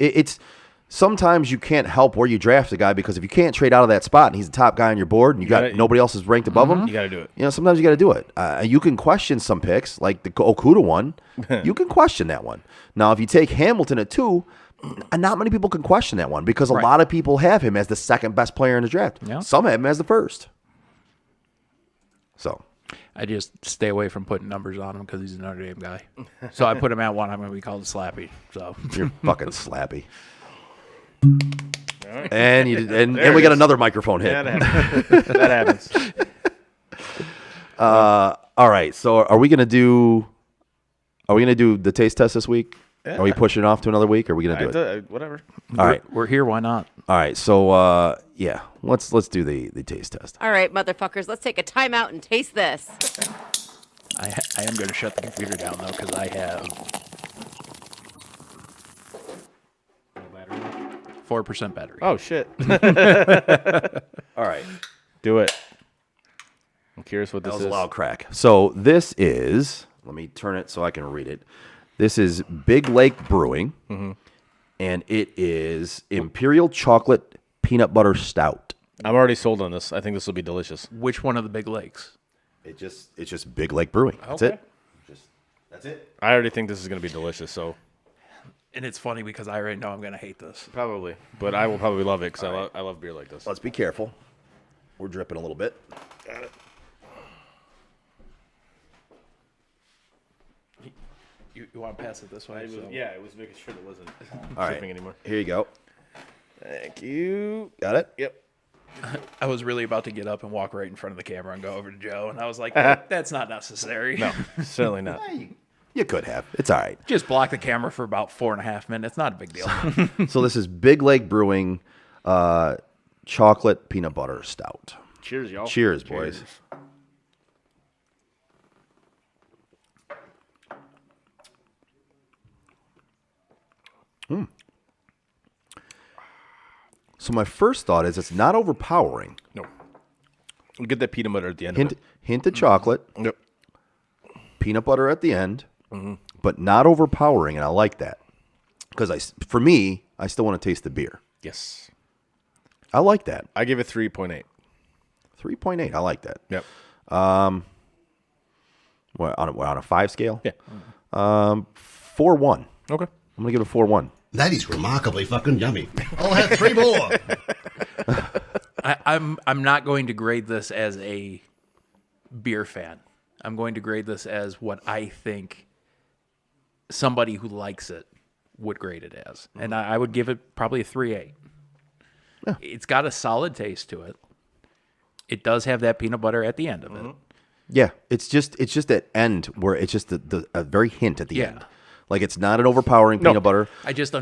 It's sometimes you can't help where you draft a guy because if you can't trade out of that spot and he's the top guy on your board and you got gotta- nobody else is ranked above him, You got to do it. You know, sometimes you got to do it. You can question some picks, like the Okuda one. You can question that one. Now, if you take Hamilton at 2, not many people can question that one because a Right. lot of people have him as the second best player in the draft. Yeah. Some have him as the first. So, I just stay away from putting numbers on him because he's a Notre Dame guy. So I put him at 1. I'm going to be called Slappy. So you're fucking slappy. And we it got is. another microphone hit. Yeah, that happens. All right. So are we gonna do the taste test this week? Are we pushing it off to another week? Or are we gonna do it? Whatever. All right. we're here. Why not? All right. So yeah, let's do the taste test. All right, motherfuckers, let's take a timeout and taste this. I am going to shut the computer down, though, because I have 4% battery. Oh shit! All right. Do it. I'm curious what That this was is. a loud crack. So this is, let me turn it so I can read it. This is Big Lake Brewing, and it is Imperial Chocolate Peanut Butter Stout. I'm already sold on this. I think this will be delicious. Which one of the big lakes? It's just Big Lake Brewing. That's Okay. it. That's it. I already think this is going to be delicious. So And it's funny because I already know I'm going to hate this. probably, but I will probably love it because I love beer like this. Let's be careful. We're dripping a little bit. Got it. You want to pass it this way? Yeah, it was making sure it wasn't All right. dripping anymore. Here you go. Thank you. Got it? Yep. I was really about to get up and walk right in front of the camera and go over to Joe, and I was like, that's not necessary. No, certainly not. You could have. It's all right. Just block the camera for about 4.5 minutes. Not a big deal. So this is Big Lake Brewing Chocolate Peanut Butter Stout. Cheers, y'all. Cheers, boys. So my first thought is it's not overpowering. No. We'll get that peanut butter at the end Hint, of it. hint of chocolate, Yep. peanut butter at the end, but not overpowering, and I like that. Because for me, I still want to taste the beer. Yes. I like that. I give it 3.8. 3.8. I like that. Yep. What, on a 5 scale? Yeah. 4-1. Okay. I'm gonna give it a 4-1. That is remarkably fucking yummy. I'll have 3 more. I'm not going to grade this as a beer fan. I'm going to grade this as what I think somebody who likes it would grade it as. And I would give it probably a 3.8. Yeah. It's got a solid taste to it. It does have that peanut butter at the end of it. Yeah, it's just that end where it's just a very hint at the Yeah. end. Like it's not an overpowering peanut butter. I just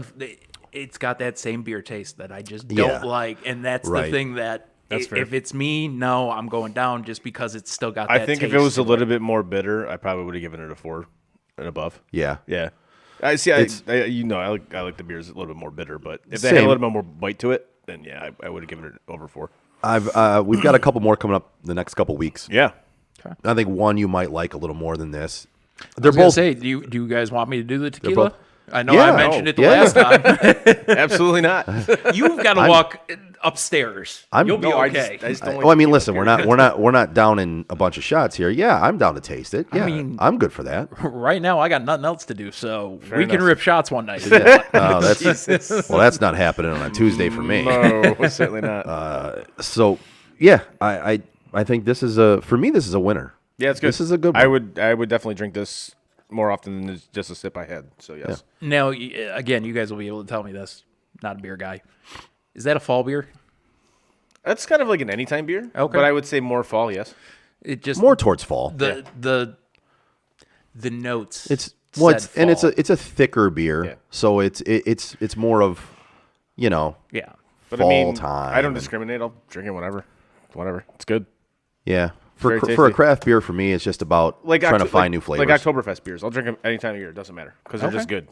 it's got that same beer taste that I just Yeah. don't like, and that's Right. the thing that That's fair. if it's me, no, I'm going down just because it's still got. I that think if it taste was a to little bit more bitter, I probably would have given it a 4 and above. Yeah. Yeah. I see. I like the beers a little bit more bitter, but if they had a Same. little bit more bite to it, then yeah, I would have given it over 4. We've got a couple more coming up the next couple weeks. Yeah. I think one you might like a little more than this. I They're was gonna both. say, do you guys want me to do the tequila? both- I know Yeah. I mentioned it the Yeah. last time. Absolutely not. You've got to walk upstairs. You'll be okay. I just don't like Well, I mean, tequila, listen, period. we're not down in a bunch of shots here. Yeah, I'm down to taste it. Yeah, mean- I'm good for that. Right now, I got nothing else to do, so we enough. can rip shots one night. Oh, that's not happening on a Tuesday for me. No, certainly not. So, yeah, I think this is for me this is a winner. Yeah, it's good. This is a good one. I would definitely drink this more often than just a sip I had. So yes. Now, again, you guys will be able to tell me this. Not a beer guy. Is that a fall beer? That's kind of like an anytime beer. Okay. But I would say more fall, yes. It just More towards fall. the notes. It's said fall. it's a thicker beer, Yeah. so it's more of yeah. But fall I mean, time. I don't discriminate. I'll drink it whenever. Whatever. It's good. Yeah, for Very for a tasty. craft beer for me, it's just about trying to find new flavors. Like Oktoberfest beers. I'll drink them any time of year. It doesn't matter because they're just good.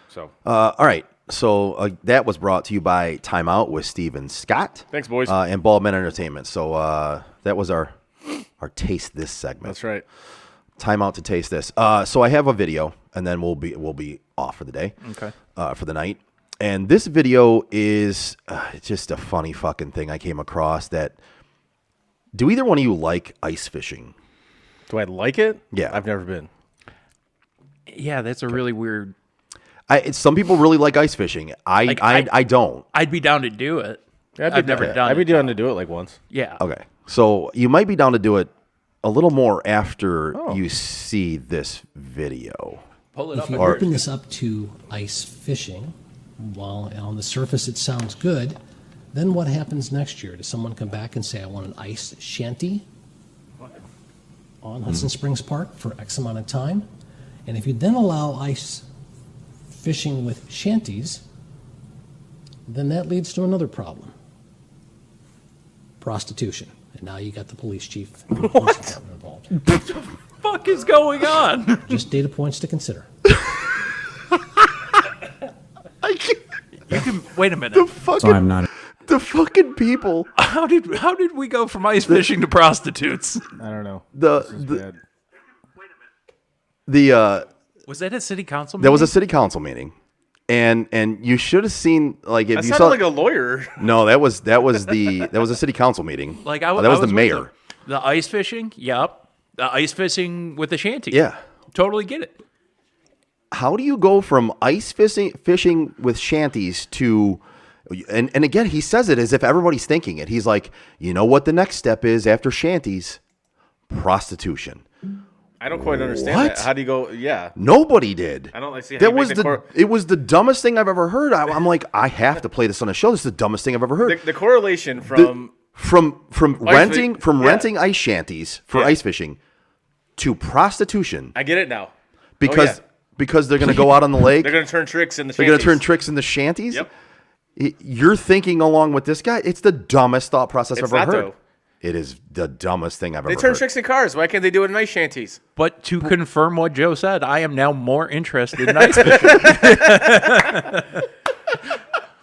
So All right, so that was brought to you by Time Out with Steven Scott. Thanks, boys. And Baldman Entertainment. So that was our taste this segment. that's right. Time Out to taste this. So I have a video, and then we'll be off for the day. Okay. For the night. And this video is it's just a funny fucking thing I came across. That do either one of you like ice fishing? Do I like it? Yeah. I've never been. Yeah, that's a really weird. Some people really like ice fishing. I don't. I'd be down to do it. I've never done I'd be it. down to do it like once. Yeah. Okay. So you might be down to do it a little more after Oh. you see this video. Pull it If up. you Or- open this up to ice fishing, while on the surface it sounds good, then what happens next year? Does someone come back and say, I want an ice shanty on Hudson Springs Park for X amount of time? And if you then allow ice fishing with shanties, then that leads to another problem. Prostitution. And now you got the police chief and the police department involved. What the fuck is going on? Just data points to consider. You Wait a minute. The fucking, the fucking people. How did we go from ice fishing to prostitutes? I don't know. Was that a city council meeting? That was a city council meeting. And you should have seen, like, if That you sounded saw like a lawyer. No, that was a city council meeting. Like that was the with mayor. The ice fishing? Yep. The ice fishing with the shanty. Yeah. Totally get it. How do you go from ice fishing with shanties to, and again, he says it as if everybody's thinking it. He's like, you know what the next step is after shanties? Prostitution. I don't quite understand What? that. How do you go? Yeah. Nobody did. I don't like see how That you make was it was the dumbest thing I've ever heard. I'm like, I have to play this on a show. This is the dumbest thing I've ever heard. the correlation from renting ice shanties for ice fishing to prostitution. I get it now. Because they're going to go out on the lake. They're going to turn tricks in the They're shanties. going to turn tricks in the shanties. Yep. You're thinking along with this guy. It's the dumbest thought process It's I've ever not, heard. though. It is the dumbest thing I've They ever turn heard. tricks in cars. Why can't they do it in ice shanties? But to confirm what Joe said, I am now more interested in ice fishing.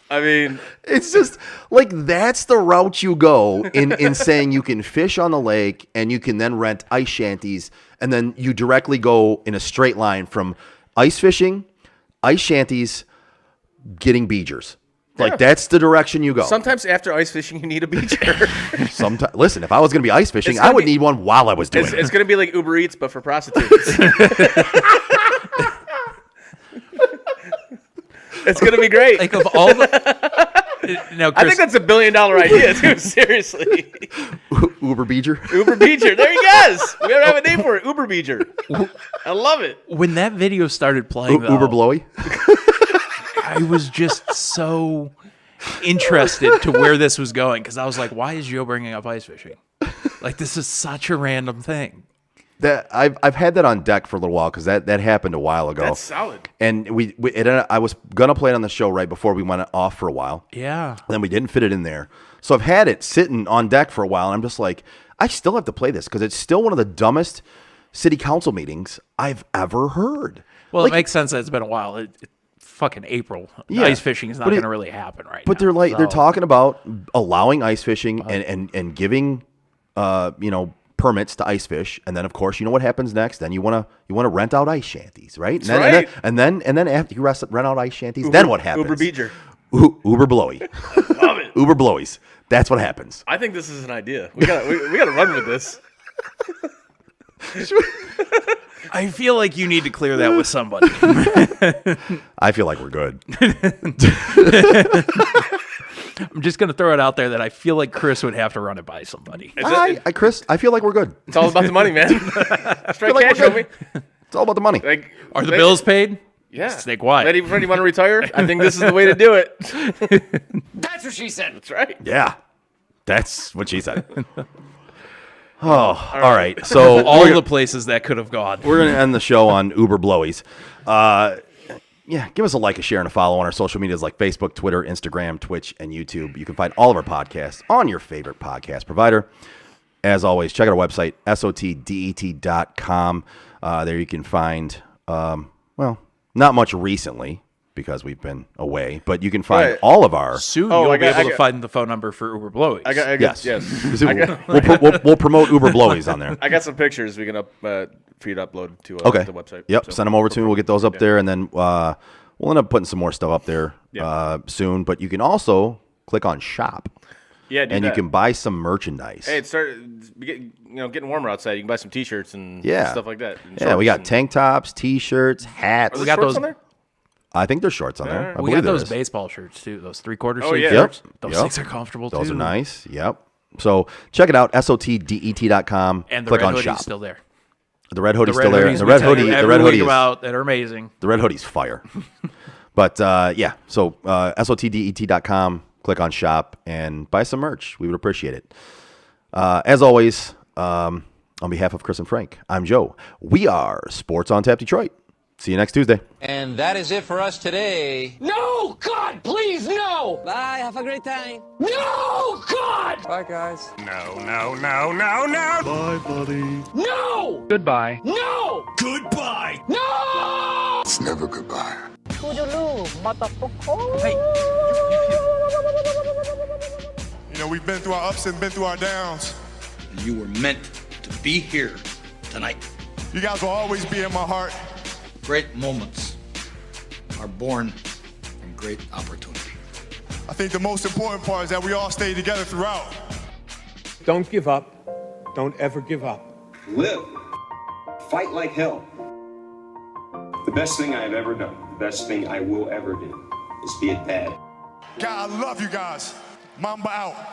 I mean, It's just like that's the route you go in saying you can fish on the lake and you can then rent ice shanties, and then you directly go in a straight line from ice fishing, ice shanties, getting beegers. Like that's the direction you go. sometimes after ice fishing, you need a beacher. Sometimes, listen, if I was going to be ice fishing, It's gonna I would be- need one while I was doing it's it. going to be like Uber Eats, but for prostitutes. It's going to be great. Like of all the now, I think Chris, that's $1 billion idea, too. Seriously. Uber beeger. Uber Beecher. There he goes. We don't have a name for it. Uber Beecher. I love it. when that video started playing, though, Uber blowy. I was just so interested to where this was going because I was like, why is Joe bringing up ice fishing? Like, this is such a random thing. That I've had that on deck for a little while because that happened a while ago. That's solid. And I was gonna play it on the show right before we went off for a while. Yeah. Then we didn't fit it in there, so I've had it sitting on deck for a while, and I'm just like, I still have to play this because it's still one of the dumbest city council meetings I've ever heard. Well, Like, it makes sense that it's been a while. Fucking April. Yeah. Ice fishing is not But going to really happen right now. But they're So- talking about allowing ice fishing and giving permits to ice fish, and then of course you know what happens next. Then you want to rent out ice shanties, right? And then after you rent out ice shanties, then what happens? Uber Beecher. Uber blowy. Love it. Uber blowies. That's what happens. I think this is an idea. We got to run with this. I feel like you need to clear that with somebody. I feel like we're good. I'm just going to throw it out there that I feel like Chris would have to run it by somebody. Chris, I feel like we're good. It's all about the money, man. Straight like cash, we're homie. It's all about the money. Like, Are the bills paid? Yeah. Snake White. Ready, you want to retire? I think this is the way to do it. That's what she said. That's right. Yeah, that's what she said. All right. So All the places that could have gone. we're going to end the show on Uber blowies. Yeah, give us a like, a share, and a follow on our social medias like Facebook, Twitter, Instagram, Twitch, and YouTube. You can find all of our podcasts on your favorite podcast provider. As always, check out our website, sotdet.com. There you can find, not much recently because we've been away, but you can find Right. all of our... Soon Oh, you'll I be got- able to find the phone number for Uber Blowies. I got Yes. yes. We'll promote Uber blowies on there. I got some pictures we can for you to upload to Okay. the website. Yep. So- Send them over to me. We'll get those up there, and then we'll end up putting some more stuff up there soon. But you can also click on shop, Yeah, do and that. you can buy some merchandise. Hey, getting warmer outside. You can buy some T-shirts and Yeah. stuff like that. and Yeah, we shorts got and- tank tops, T-shirts, hats. Are got shorts those- on there? I think there's shorts on there. I we believe got there those is. baseball shirts too. Those 3/4 Oh, sleeve yeah. shirts. Yep. Those Yep. things are comfortable too. Those are nice. Yep. So check it out, sotdet.com. And the click red on hoodie's shop. still there. The red hoodie's The still red there. hoodies The we red tell you hoodie. The every red week hoodie is about that are amazing. the red hoodie's fire. But yeah, so sotdet.com. Click on shop and buy some merch. We would appreciate it. As always, on behalf of Chris and Frank, I'm Joe. We are Sports on Tap Detroit. See you next Tuesday. And that is it for us today. No! God, please, no! Bye. Have a great time. No! God! Bye, guys. No, no, no, no, no. Bye, buddy. No! Goodbye. No! Goodbye. No! It's never goodbye. Toodaloo. You know, we've been through our ups and been through our downs. And you were meant to be here tonight. You guys will always be in my heart. Great moments are born from great opportunity. I think the most important part is that we all stay together throughout. Don't give up. Don't ever give up. Live. Fight like hell. The best thing I have ever done, the best thing I will ever do, is be a dad. God, I love you guys. Mamba out.